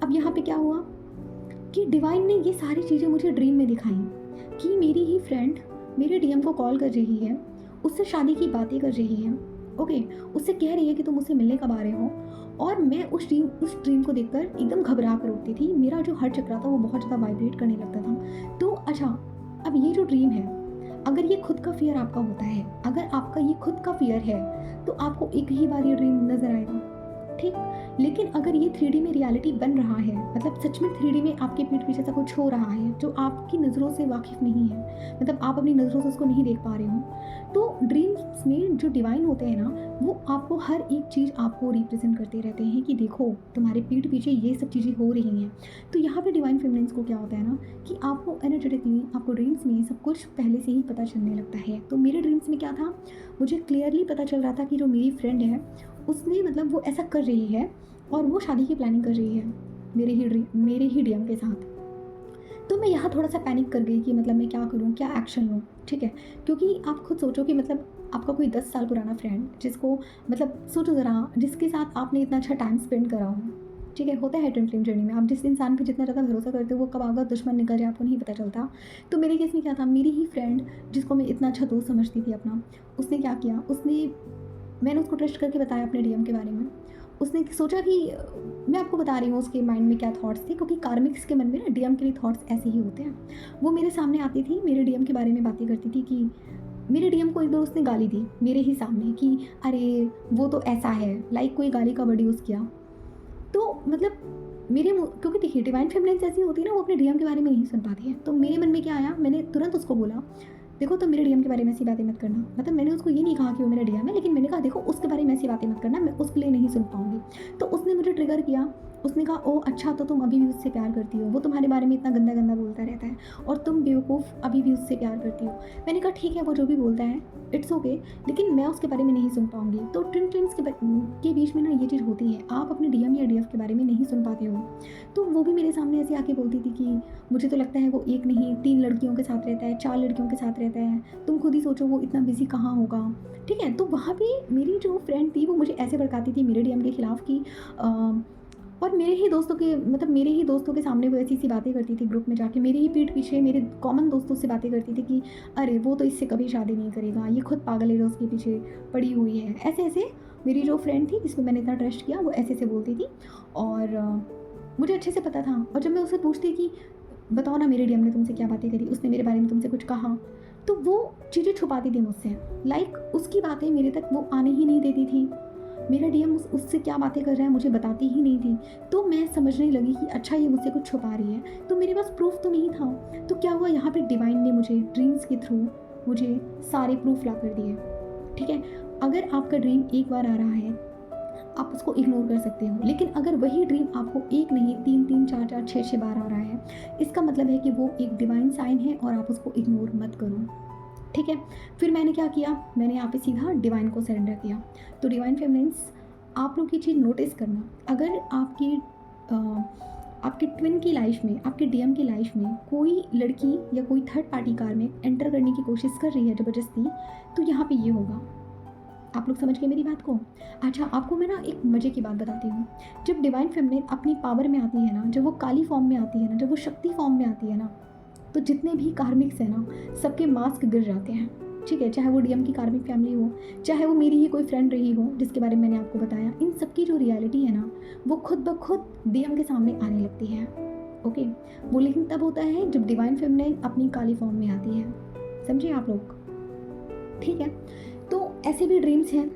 अब यहाँ पे क्या हुआ कि डिवाइन ने ये सारी चीज़ें मुझे ड्रीम में दिखाई कि मेरी ही फ्रेंड मेरे डीएम को कॉल कर रही है, उससे शादी की बातें कर रही है, ओके, उससे कह रही है कि तुम मुझसे मिलने कब आ रहे हो। और मैं उस ड्रीम को देखकर एकदम घबरा कर उठती थी, मेरा जो हार्ट चक्रा था वो बहुत ज़्यादा वाइब्रेट करने लगता था। तो अच्छा, अब ये जो ड्रीम है, अगर ये खुद का फियर आपका होता है, अगर आपका ये खुद का फियर है, तो आपको एक ही बार ये ड्रीम नज़र आएगा, ठीक। लेकिन अगर ये 3D में रियलिटी बन रहा है, मतलब सच में 3D में आपके पीठ पीछे ऐसा कुछ हो रहा है जो आपकी नज़रों से वाकिफ़ नहीं है, मतलब आप अपनी नज़रों से उसको नहीं देख पा रहे हो, तो ड्रीम्स में जो डिवाइन होते हैं ना, वो आपको हर एक चीज़ आपको रिप्रेजेंट करते रहते हैं कि देखो तुम्हारे पीठ पीछे ये सब चीज़ें हो रही हैं। तो यहाँ पे डिवाइन फेमिनिन्स को क्या होता है ना कि आपको एनर्जेटिकली आपको ड्रीम्स में सब कुछ पहले से ही पता चलने लगता है। तो मेरे ड्रीम्स में क्या था, मुझे क्लियरली पता चल रहा था कि जो मेरी फ्रेंड है, उसने मतलब वो ऐसा कर रही है और वो शादी की प्लानिंग कर रही है मेरे ही डीएम के साथ, तो मैं यहाँ थोड़ा सा पैनिक कर गई कि मतलब मैं क्या करूँ, क्या एक्शन लूँ, ठीक है। क्योंकि आप खुद सोचो कि मतलब आपका कोई 10 साल पुराना फ्रेंड, जिसको मतलब सोचो ज़रा, जिसके साथ आपने इतना अच्छा टाइम स्पेंड करा हो, ठीक है। होता है ट्विन फ्लेम जर्नी में, आप जिस इंसान पे जितना ज़्यादा भरोसा करते हो वो कब आपका दुश्मन निकल जाए आपको नहीं पता चलता। तो मेरे केस में क्या था, मेरी ही फ्रेंड जिसको मैं इतना अच्छा दोस्त समझती थी अपना, उसने क्या किया, मैंने उसको ट्रस्ट करके बताया अपने डीएम के बारे में। उसने सोचा कि मैं आपको बता रही हूँ उसके माइंड में क्या थॉट्स थे, क्योंकि कार्मिक्स के मन में ना डीएम के लिए थॉट्स ऐसे ही होते हैं। वो मेरे सामने आती थी, मेरे डीएम के बारे में बातें करती थी कि मेरे डीएम को एक बार उसने गाली दी मेरे ही सामने कि अरे वो तो ऐसा है, लाइक कोई गाली का वर्ड यूज़ किया। तो मतलब मेरे मुँह, क्योंकि देखिए डिवाइन फेमिनिन्स ऐसी होती है ना, वो अपने डीएम के बारे में नहीं सुन पाती है। तो मेरे मन में क्या आया, मैंने तुरंत उसको बोला, देखो तुम मेरे डीएम के बारे में ऐसी बातें मत करना। मतलब मैंने उसको ये नहीं कहा कि वो मेरा डीएम है, लेकिन मैंने कहा देखो उसके बारे में ऐसी बातें मत करना, मैं उसके लिए नहीं सुन पाऊँगी। तो उसने मुझे ट्रिगर किया। उसने कहा ओह अच्छा, तो तुम अभी भी उससे प्यार करती हो, वो तुम्हारे बारे में इतना गंदा गंदा बोलता रहता है और तुम बेवकूफ़ अभी भी उससे प्यार करती हो। मैंने कहा ठीक है, वो जो भी बोलता है इट्स ओके, लेकिन मैं उसके बारे में नहीं सुन पाऊँगी। तो ट्विन फ्लेम्स के बीच में ना ये चीज़ होती है, आप अपने डीएम या डीएफ के बारे में नहीं सुन पाते हो। तो वो भी मेरे सामने ऐसे आके बोलती थी कि मुझे तो लगता है वो एक नहीं 3 लड़कियों के साथ रहता है, 4 लड़कियों के साथ रहता है, तुम खुद ही सोचो वो इतना बिजी कहाँ होगा, ठीक है। तो वहाँ पे मेरी जो फ्रेंड थी वो मुझे ऐसे भड़काती थी मेरे डीएम के खिलाफ कि और मेरे ही दोस्तों के सामने वो ऐसी बातें करती थी ग्रुप में जाके, मेरी ही पीठ पीछे मेरे कॉमन दोस्तों से बातें करती थी कि अरे वो तो इससे कभी शादी नहीं करेगा, ये खुद पागल है जो उसके पीछे पड़ी हुई है। ऐसे ऐसे मेरी जो फ्रेंड थी जिसमें मैंने इतना ट्रस्ट किया, वो ऐसे ऐसे बोलती थी और मुझे अच्छे से पता था। और जब मैं उससे पूछती कि बताओ ना मेरे डीएम ने तुमसे क्या बातें करी, उसने मेरे बारे में तुमसे कुछ कहा, तो वो चीज़ें छुपाती थी मुझसे। लाइक उसकी बातें मेरे तक वो आने ही नहीं देती थी। मेरा डीएम उससे क्या बातें कर रहा है मुझे बताती ही नहीं थी। तो मैं समझने लगी कि अच्छा ये मुझसे कुछ छुपा रही है, तो मेरे पास प्रूफ तो नहीं था। तो क्या हुआ, यहाँ पे डिवाइन ने मुझे ड्रीम्स के थ्रू मुझे सारे प्रूफ ला कर दिए, ठीक है। अगर आपका ड्रीम एक बार आ रहा है आप उसको इग्नोर कर सकते हो, लेकिन अगर वही ड्रीम आपको एक नहीं 3 4 4 6 6 बार आ रहा है, इसका मतलब है कि वो एक डिवाइन साइन है और आप उसको इग्नोर मत करो, ठीक है। फिर मैंने क्या किया, मैंने यहाँ पे सीधा डिवाइन को सरेंडर किया। तो डिवाइन फेमिनिन्स, आप लोग ये चीज़ नोटिस करना, अगर आपकी ट्विन की लाइफ में, आपके डीएम की लाइफ में कोई लड़की या कोई थर्ड पार्टी कार में एंटर करने की कोशिश कर रही है ज़बरदस्ती, तो यहाँ पे ये होगा। आप लोग समझ गए मेरी बात को। अच्छा, आपको मैं ना एक मज़े की बात बताती हूँ। जब डिवाइन फेमिनिन अपनी पावर में आती है ना, जब वो काली फॉर्म में आती है ना, जब वो शक्ति फॉर्म में आती है ना, तो जितने भी कार्मिक्स हैं ना, सबके मास्क गिर जाते हैं, ठीक है। चाहे वो डीएम की कार्मिक फैमिली हो, चाहे वो मेरी ही कोई फ्रेंड रही हो जिसके बारे में मैंने आपको बताया, इन सबकी जो रियलिटी है ना, वो खुद ब खुद डीएम के सामने आने लगती है, ओके। वो लेकिन तब होता है जब डिवाइन फेमिनिन अपनी काली फॉर्म में आती है, समझिए आप लोग, ठीक है। तो ऐसे भी ड्रीम्स हैं।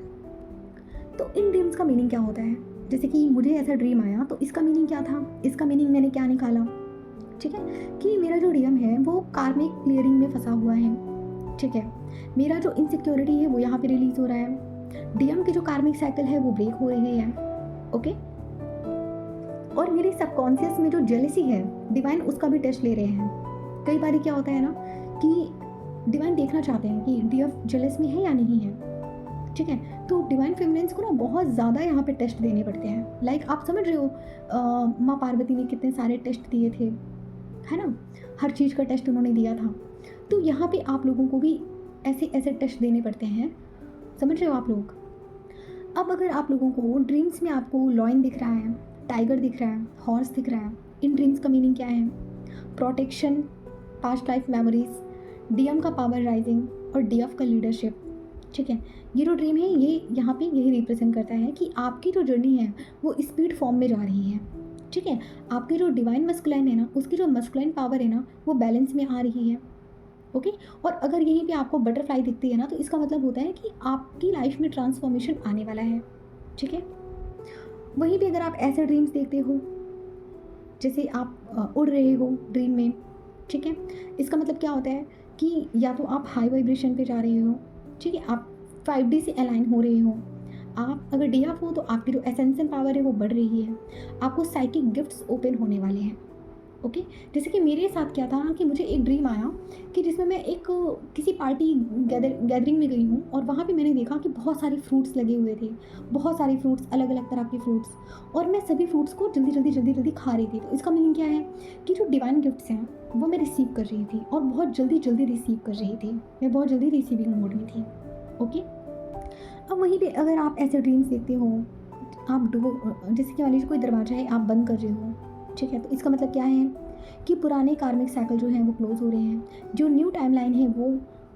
तो इन ड्रीम्स का मीनिंग क्या होता है, जैसे कि मुझे ऐसा ड्रीम आया तो इसका मीनिंग क्या था, इसका मीनिंग मैंने क्या निकाला, ठीक है। कि मेरा जो डीएम है वो कार्मिक क्लियरिंग में फंसा हुआ है, ठीक है। मेरा जो इनसिक्योरिटी है वो यहाँ पे रिलीज हो रहा है, डीएम की जो कार्मिक साइकिल है वो ब्रेक हो रही है, ओके। और मेरे सबकॉन्शियस में जो जेलसी है, डिवाइन उसका भी टेस्ट ले रहे हैं। कई बार क्या होता है ना कि डिवाइन देखना चाहते हैं कि डीएफ जेलस में है या नहीं है, ठीक है। तो डिवाइन फेमिनिन्स को ना बहुत ज़्यादा यहाँ पे टेस्ट देने पड़ते हैं। लाइक आप समझ रहे हो, माँ पार्वती ने कितने सारे टेस्ट दिए थे, है ना, हर चीज़ का टेस्ट उन्होंने दिया था। तो यहाँ पे आप लोगों को भी ऐसे ऐसे टेस्ट देने पड़ते हैं, समझ रहे हो आप लोग। अब अगर आप लोगों को ड्रीम्स में आपको लॉयन दिख रहा है, टाइगर दिख रहा है, हॉर्स दिख रहा है, इन ड्रीम्स का मीनिंग क्या है, protection, past life memories, DM का पावर राइजिंग और डीएफ का लीडरशिप, ठीक है। ये जो ड्रीम है ये यहाँ पे यही रिप्रेजेंट करता है कि आपकी जो जर्नी है वो स्पीड फॉर्म में जा रही है, ठीक है। आपकी जो डिवाइन मस्कुलाइन है ना, उसकी जो मस्कुलाइन पावर है ना, वो बैलेंस में आ रही है, ओके। और अगर यहीं पे आपको बटरफ्लाई दिखती है ना, तो इसका मतलब होता है कि आपकी लाइफ में ट्रांसफॉर्मेशन आने वाला है, ठीक है। वहीं पे अगर आप ऐसे ड्रीम्स देखते हो जैसे आप उड़ रहे हो ड्रीम में, ठीक है, इसका मतलब क्या होता है कि या तो आप हाई वाइब्रेशन पे जा रहे हो, ठीक है, आप 5D से अलाइन हो रहे हो। आप अगर डीएफ हो तो आपकी जो एसेंशियल पावर है वो बढ़ रही है, आपको साइकिक गिफ्ट्स ओपन होने वाले हैं, ओके। जैसे कि मेरे साथ क्या था कि मुझे एक ड्रीम आया कि जिसमें मैं एक किसी पार्टी गैदरिंग में गई हूँ और वहाँ पे मैंने देखा कि बहुत सारे फ्रूट्स लगे हुए थे, बहुत सारे फ्रूट्स, अलग अलग तरह के फ्रूट्स, और मैं सभी फ्रूट्स को जल्दी जल्दी जल्दी जल्दी खा रही थी। तो इसका मीनिंग क्या है कि जो डिवाइन गिफ्ट्स हैं वो मैं रिसीव कर रही थी और बहुत जल्दी जल्दी रिसीव कर रही थी, मैं बहुत जल्दी रिसीविंग मोड में थी। ओके। अब वहीं पे अगर आप ऐसे ड्रीम्स देखते हो, आप जैसे कि मान लीजिए कोई दरवाज़ा है आप बंद कर रहे हो, ठीक है, तो इसका मतलब क्या है कि पुराने कार्मिक साइकिल जो हैं वो क्लोज हो रहे हैं, जो न्यू टाइमलाइन है वो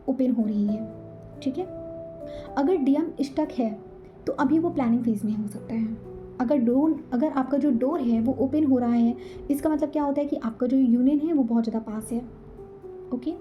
ओपन हो रही है, ठीक है। अगर डीएम स्टक है तो अभी वो प्लानिंग फेज में हो सकता है। अगर आपका जो डोर है वो ओपन हो रहा है, इसका मतलब क्या होता है कि आपका जो यूनियन है वो बहुत ज़्यादा पास है। ओके।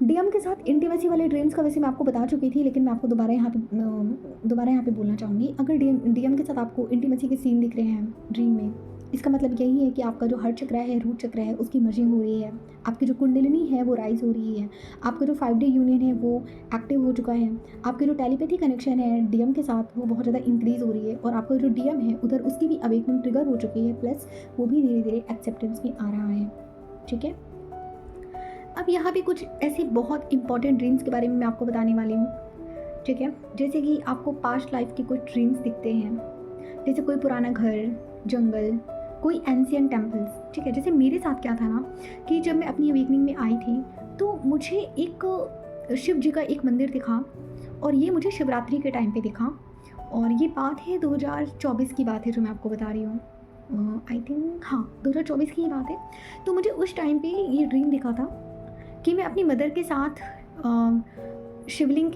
डीएम के साथ इंटीमेसी वाले ड्रीम्स का वैसे मैं आपको बता चुकी थी, लेकिन मैं आपको दोबारा यहाँ पे बोलना चाहूँगी। अगर डीएम के साथ आपको इंटीमेसी के सीन दिख रहे हैं ड्रीम में, इसका मतलब यही है कि आपका जो हार्ट चक्र है, रूट चक्र है, उसकी मर्जिंग हो रही है, आपकी जो कुंडलिनी है वो राइज हो रही है, आपका जो 5D यूनियन है वो एक्टिव हो चुका है, आपकी जो टेलीपैथी कनेक्शन है डीएम के साथ वो बहुत ज़्यादा इंक्रीज़ हो रही है, और आपका जो डीएम है उधर उसकी भी अवेकनिंग ट्रिगर हो चुकी है, प्लस वो भी धीरे धीरे एक्सेप्टेंस में आ रहा है, ठीक है। अब यहाँ पे कुछ ऐसे बहुत इंपॉर्टेंट ड्रीम्स के बारे में मैं आपको बताने वाली हूँ, ठीक है। जैसे कि आपको पास्ट लाइफ के कुछ ड्रीम्स दिखते हैं, जैसे कोई पुराना घर, जंगल, कोई एंशियंट टेम्पल्स, ठीक है। जैसे मेरे साथ क्या था ना कि जब मैं अपनी अवेकनिंग में आई थी तो मुझे एक शिव जी का एक मंदिर दिखा, और ये मुझे शिवरात्रि के टाइम पे दिखा, और ये बात है 2024 की बात है जो मैं आपको बता रही हूँ। आई थिंक हाँ 2024 की ही बात है। तो मुझे उस टाइम पे ये ड्रीम दिखा था कि मैं अपनी मदर के साथ शिवलिंग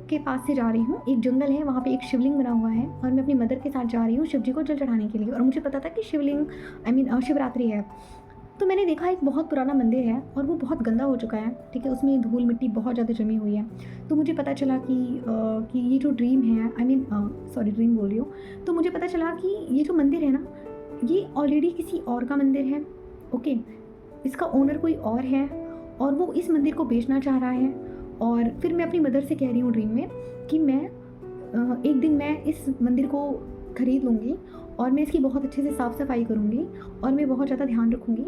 के पास से जा रही हूँ। एक जंगल है, वहाँ पे एक शिवलिंग बना हुआ है, और मैं अपनी मदर के साथ जा रही हूँ शिव जी को जल चढ़ाने के लिए, और मुझे पता था कि शिवरात्रि है। तो मैंने देखा एक बहुत पुराना मंदिर है और वो बहुत गंदा हो चुका है, ठीक है, उसमें धूल मिट्टी बहुत ज़्यादा जमी हुई है। तो मुझे पता चला कि ये जो ड्रीम है, ड्रीम बोल रही हूँ, तो मुझे पता चला कि ये जो मंदिर है ना, ये ऑलरेडी किसी और का मंदिर है। ओके। इसका ओनर कोई और है और वो इस मंदिर को बेचना चाह रहा है। और फिर मैं अपनी मदर से कह रही हूँ ड्रीम में कि मैं एक दिन मैं इस मंदिर को ख़रीद लूँगी और मैं इसकी बहुत अच्छे से साफ़ सफाई करूँगी और मैं बहुत ज़्यादा ध्यान रखूँगी।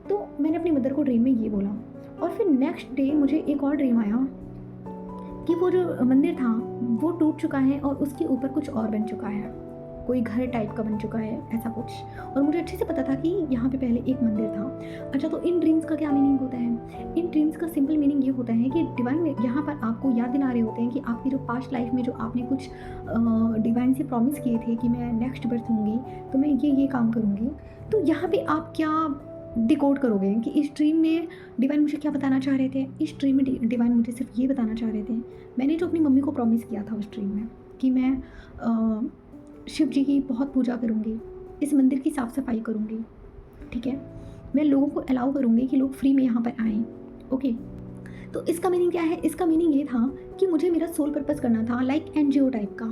तो मैंने अपनी मदर को ड्रीम में ये बोला, और फिर नेक्स्ट डे मुझे एक और ड्रीम आया कि वो जो मंदिर था वो टूट चुका है और उसके ऊपर कुछ और बन चुका है, कोई घर टाइप का बन चुका है, ऐसा कुछ। और मुझे अच्छे से पता था कि यहाँ पे पहले एक मंदिर था। अच्छा, तो इन ड्रीम्स का क्या मीनिंग होता है? इन ड्रीम्स का सिंपल मीनिंग ये होता है कि डिवाइन यहाँ पर आपको याद दिला रहे होते हैं कि आपकी जो पास्ट लाइफ में जो आपने कुछ डिवाइन से प्रॉमिस किए थे कि मैं नेक्स्ट बर्थ होंगी तो मैं ये काम करूँगी। तो यहाँ पे आप क्या डिकोड करोगे कि इस ड्रीम में डिवाइन मुझे क्या बताना चाह रहे थे? इस ड्रीम में डिवाइन मुझे सिर्फ ये बताना चाह रहे थे, मैंने जो अपनी मम्मी को प्रॉमिस किया था उस ड्रीम में कि मैं शिव जी की बहुत पूजा करूँगी, इस मंदिर की साफ़ सफाई करूँगी, ठीक है, मैं लोगों को अलाउ करूँगी कि लोग फ्री में यहाँ पर आएँ। ओके। तो इसका मीनिंग क्या है? इसका मीनिंग ये था कि मुझे मेरा सोल पर्पस करना था, लाइक एनजीओ टाइप का।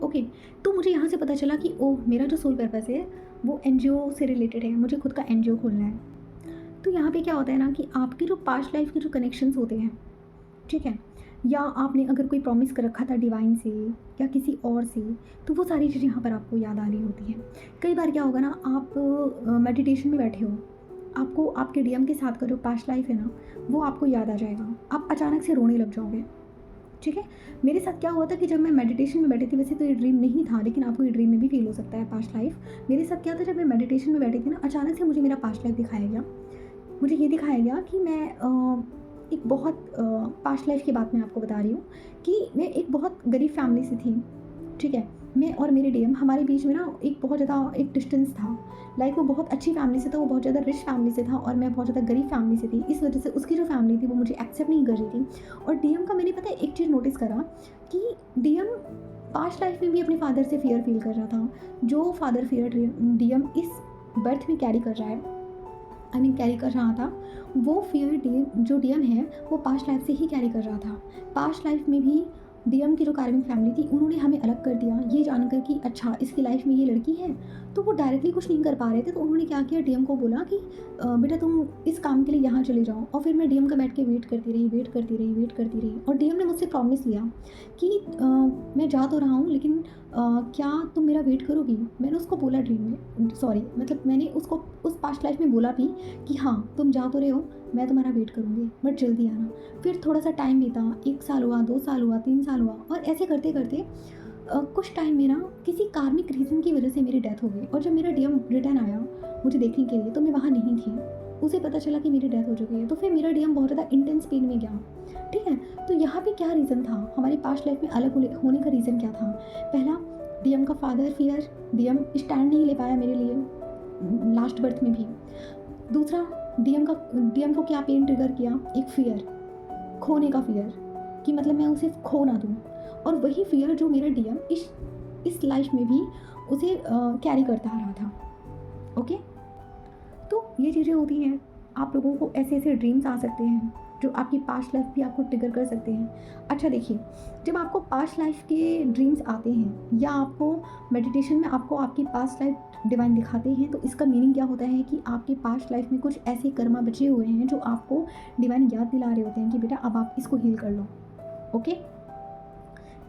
ओके। तो मुझे यहाँ से पता चला कि ओह, मेरा जो सोल पर्पस है वो एनजीओ से रिलेटेड है, मुझे खुद का एनजीओ खोलना है। तो यहाँ पे क्या होता है ना कि आपके जो पास्ट लाइफ के जो कनेक्शंस होते हैं, ठीक है, या आपने अगर कोई प्रॉमिस कर रखा था डिवाइन से या किसी और से, तो वो सारी चीज़ें यहाँ पर आपको याद आ रही होती हैं। कई बार क्या होगा ना, आप मेडिटेशन में बैठे हो, आपको आपके डीएम के साथ का जो पास्ट लाइफ है ना वो आपको याद आ जाएगा, आप अचानक से रोने लग जाओगे, ठीक है। मेरे साथ क्या हुआ था कि जब मैं मेडिटेशन में बैठी थी, वैसे तो ये ड्रीम नहीं था लेकिन आपको ये ड्रीम में भी फील हो सकता है पास्ट लाइफ। मेरे साथ क्या था, जब मैं मेडिटेशन में बैठी थी ना, अचानक से मुझे मेरा पास्ट लाइफ दिखाया गया। मुझे ये दिखाया गया कि मैं एक बहुत पास्ट लाइफ की बात मैं आपको बता रही हूँ कि मैं एक बहुत गरीब फैमिली से थी, ठीक है। मैं और मेरे डीएम, हमारे बीच में ना एक बहुत ज़्यादा एक डिस्टेंस था, लाइक वो बहुत अच्छी फैमिली से था, वो बहुत ज़्यादा रिच फैमिली से था और मैं बहुत ज़्यादा गरीब फैमिली से थी। इस वजह से उसकी जो फैमिली थी वो मुझे एक्सेप्ट नहीं कर रही थी। और डीएम का मैंने पता है एक चीज़ नोटिस करा कि डीएम पास्ट लाइफ में भी अपने फादर से फियर फील कर रहा था। जो फादर फियर डीएम इस बर्थ में कैरी कर रहा है, कैरी कर रहा था, वो फियर जो डीएम है वो पास्ट लाइफ से ही कैरी कर रहा था। पास्ट लाइफ में भी डीएम की जो कार्मिक फैमिली थी उन्होंने हमें अलग कर दिया, ये जानकर कि अच्छा इसकी लाइफ में ये लड़की है। तो वो डायरेक्टली कुछ नहीं कर पा रहे थे, तो उन्होंने क्या किया, डीएम को बोला कि बेटा तुम इस काम के लिए यहाँ चले जाओ। और फिर मैं डीएम का बैठ के वेट करती रही। और डीएम ने मुझसे प्रॉमिस लिया कि मैं जा तो रहा हूँ लेकिन क्या तुम मेरा वेट करोगी? मैंने उसको बोला ड्रीम में, सॉरी मतलब मैंने उसको उस पास्ट लाइफ में बोला भी कि हाँ तुम जा तो रहे हो, मैं तुम्हारा वेट करूँगी बट जल्दी आना। फिर थोड़ा सा टाइम बीता, 1 साल हुआ, 2 साल हुआ, 3 साल हुआ और ऐसे करते करते कुछ टाइम में ना किसी कार्मिक रीज़न की वजह से मेरी डेथ हो गई। और जब मेरा डीएम रिटर्न आया मुझे देखने के लिए तो मैं वहाँ नहीं थी। उसे पता चला कि मेरी डेथ हो चुकी है, तो फिर मेरा डीएम बहुत ज़्यादा इंटेंस पेन में गया। ठीक है, तो यहाँ पे क्या रीज़न था, हमारी पास्ट लाइफ में अलग होने का रीज़न क्या था? पहला, डीएम का फादर फियर, डीएम स्टैंड नहीं ले पाया मेरे लिए लास्ट बर्थ में भी। दूसरा, डीएम को क्या पेन ट्रिगर किया? एक फियर, खोने का फियर, कि मतलब मैं उसे खो ना दूँ। और वही फियर जो मेरा डीएम इस लाइफ में भी उसे कैरी करता आ रहा था। ओके, तो ये चीज़ें होती हैं। आप लोगों को ऐसे ऐसे ड्रीम्स आ सकते हैं जो आपकी पास्ट लाइफ भी आपको ट्रिगर कर सकते हैं। अच्छा देखिए, जब आपको पास्ट लाइफ के ड्रीम्स आते हैं या आपको मेडिटेशन में आपको आपकी पास्ट लाइफ डिवाइन दिखाते हैं, तो इसका मीनिंग क्या होता है कि आपके पास्ट लाइफ में कुछ ऐसे कर्मा बचे हुए हैं जो आपको डिवाइन याद दिला रहे होते हैं कि बेटा अब आप इसको हील कर लो। ओके,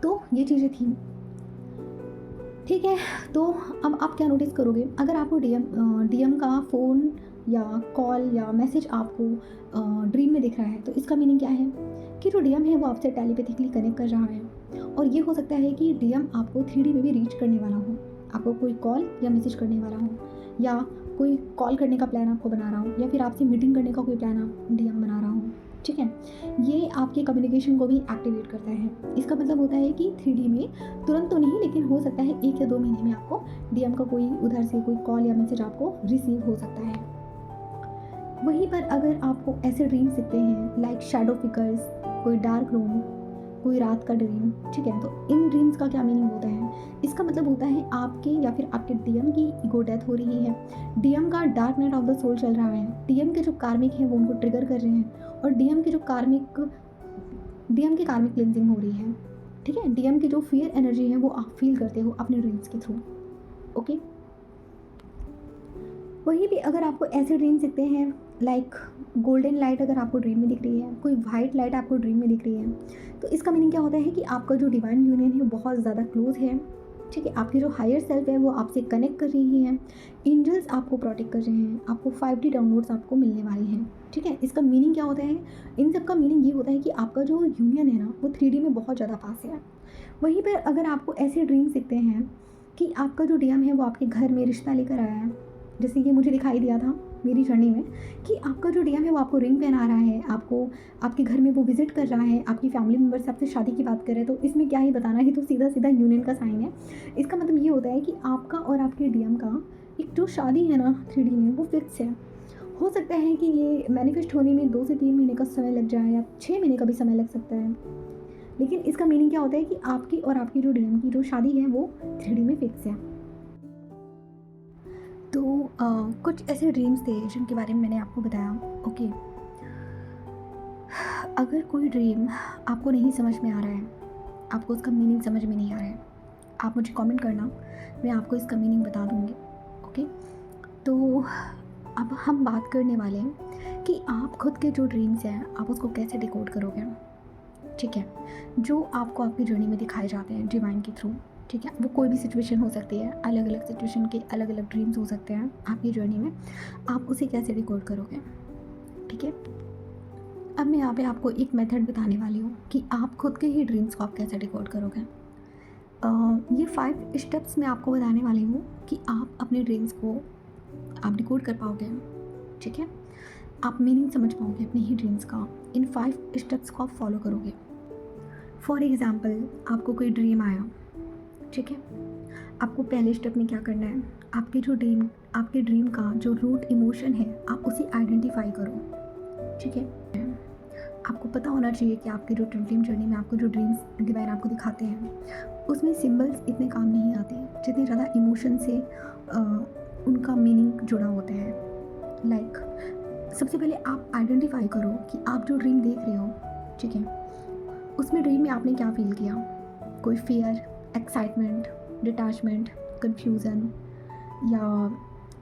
तो ये चीज़ें थी। ठीक है, तो अब आप क्या नोटिस करोगे, अगर आपको डीएम का फ़ोन या कॉल या मैसेज आपको ड्रीम में दिख रहा है, तो इसका मीनिंग क्या है कि जो डीएम है वो आपसे टेलीपैथिकली कनेक्ट कर रहा है। और ये हो सकता है कि डीएम आपको 3D में भी रीच करने वाला हो, आपको कोई कॉल या मैसेज करने वाला हो, या कोई कॉल करने का प्लान आपको बना रहा हो, या फिर आपसे मीटिंग करने का कोई प्लान आप डीएम बना रहा हो। ठीक है, ये आपके कम्युनिकेशन को भी एक्टिवेट करता है। इसका मतलब होता है कि 3D में तुरंत तो नहीं, लेकिन हो सकता है 1 या 2 महीने में आपको डीएम का कोई उधर से कोई कॉल या मैसेज आपको रिसीव हो सकता है। वहीं पर अगर आपको ऐसे ड्रीम्स दिखते हैं लाइक शैडो फिगर्स, कोई डार्क रूम, कोई रात का ड्रीम, ठीक है, तो इन ड्रीम्स का क्या मीनिंग होता है? इसका मतलब होता है आपके या फिर आपके डीएम की ईगो डेथ हो रही है, डीएम का dark night of the soul चल रहा है, डीएम के जो कार्मिक हैं वो उनको ट्रिगर कर रहे हैं, और डीएम की कार्मिक क्लिनजिंग हो रही है। ठीक है, डीएम की जो फियर एनर्जी है वो आप फील करते हो अपने ड्रीम्स के थ्रू। ओके, वहीं भी अगर आपको ऐसे ड्रीम्स दिखते हैं लाइक गोल्डन लाइट अगर आपको ड्रीम में दिख रही है, कोई वाइट लाइट आपको ड्रीम में दिख रही है, तो इसका मीनिंग क्या होता है कि आपका जो डिवाइन यूनियन है बहुत ज़्यादा क्लोज है। ठीक है, आपकी जो हायर सेल्फ है वो आपसे कनेक्ट कर रही है, एंजल्स आपको प्रोटेक्ट कर रहे हैं, आपको 5D डाउनलोड्स आपको मिलने वाली हैं। ठीक है, इसका मीनिंग क्या होता है? इन सब का मीनिंग ये होता है कि आपका जो यूनियन है ना वो 3D में बहुत ज़्यादा पास है। वहीं पर अगर आपको ऐसे ड्रीम्स दिखते हैं कि आपका जो डीएम है वो आपके घर में रिश्ता लेकर आया है, जैसे कि मुझे दिखाई दिया था मेरी जर्नी में कि आपका जो डीएम है वो आपको रिंग पहना रहा है, आपको आपके घर में वो विजिट कर रहा है, आपकी फैमिली मेम्बर से आपसे शादी की बात कर रहे हैं, तो इसमें क्या ही बताना, ये तो सीधा सीधा यूनियन का साइन है। इसका मतलब ये होता है कि आपका और आपके डीएम का एक जो शादी है ना 3D में वो फिक्स है। हो सकता है कि ये मैनिफेस्ट होने में 2 से 3 महीने का समय लग जाए या 6 महीने का भी समय लग सकता है, लेकिन इसका मीनिंग क्या होता है कि आपकी और आपकी जो डीएम की जो शादी है वो 3D में फिक्स है। तो कुछ ऐसे ड्रीम्स थे जिनके बारे में मैंने आपको बताया। ओके, अगर कोई ड्रीम आपको नहीं समझ में आ रहा है, आपको उसका मीनिंग समझ में नहीं आ रहा है, आप मुझे कमेंट करना, मैं आपको इसका मीनिंग बता दूँगी। ओके, तो अब हम बात करने वाले हैं कि आप खुद के जो ड्रीम्स हैं आप उसको कैसे डिकोड करोगे। ठीक है, जो आपको आपकी जर्नी में दिखाए जाते हैं डिवाइन के थ्रू। ठीक है, वो कोई भी सिचुएशन हो सकती है, अलग अलग सिचुएशन के अलग अलग ड्रीम्स हो सकते हैं आपकी जर्नी में, आप उसे कैसे डिकोड करोगे। ठीक है, अब मैं यहाँ पे आपको एक मेथड बताने वाली हूँ कि आप खुद के ही ड्रीम्स को आप कैसे डिकोड करोगे। ये 5 स्टेप्स मैं आपको बताने वाली हूँ कि आप अपने ड्रीम्स को आप डिकोड कर पाओगे। ठीक है, आप मीनिंग समझ पाओगे अपने ही ड्रीम्स का, इन 5 स्टेप्स को आप फॉलो करोगे। फॉर एग्ज़ाम्पल, आपको कोई ड्रीम आया, ठीक है, आपको पहले स्टेप में क्या करना है, आपके ड्रीम का जो रूट इमोशन है आप उसे आइडेंटिफाई करो। ठीक है, आपको पता होना चाहिए कि आपके जो ड्रीम जर्नी में आपको जो ड्रीम्स डिवाइन आपको दिखाते हैं उसमें सिंबल्स इतने काम नहीं आते जितने ज़्यादा इमोशन से उनका मीनिंग जुड़ा होता है। लाइक सबसे पहले आप आइडेंटिफाई करो कि आप जो ड्रीम देख रहे हो, ठीक है, उसमें ड्रीम में आपने क्या फील किया, कोई फियर, एक्साइटमेंट, डिटैचमेंट, कन्फ्यूज़न, या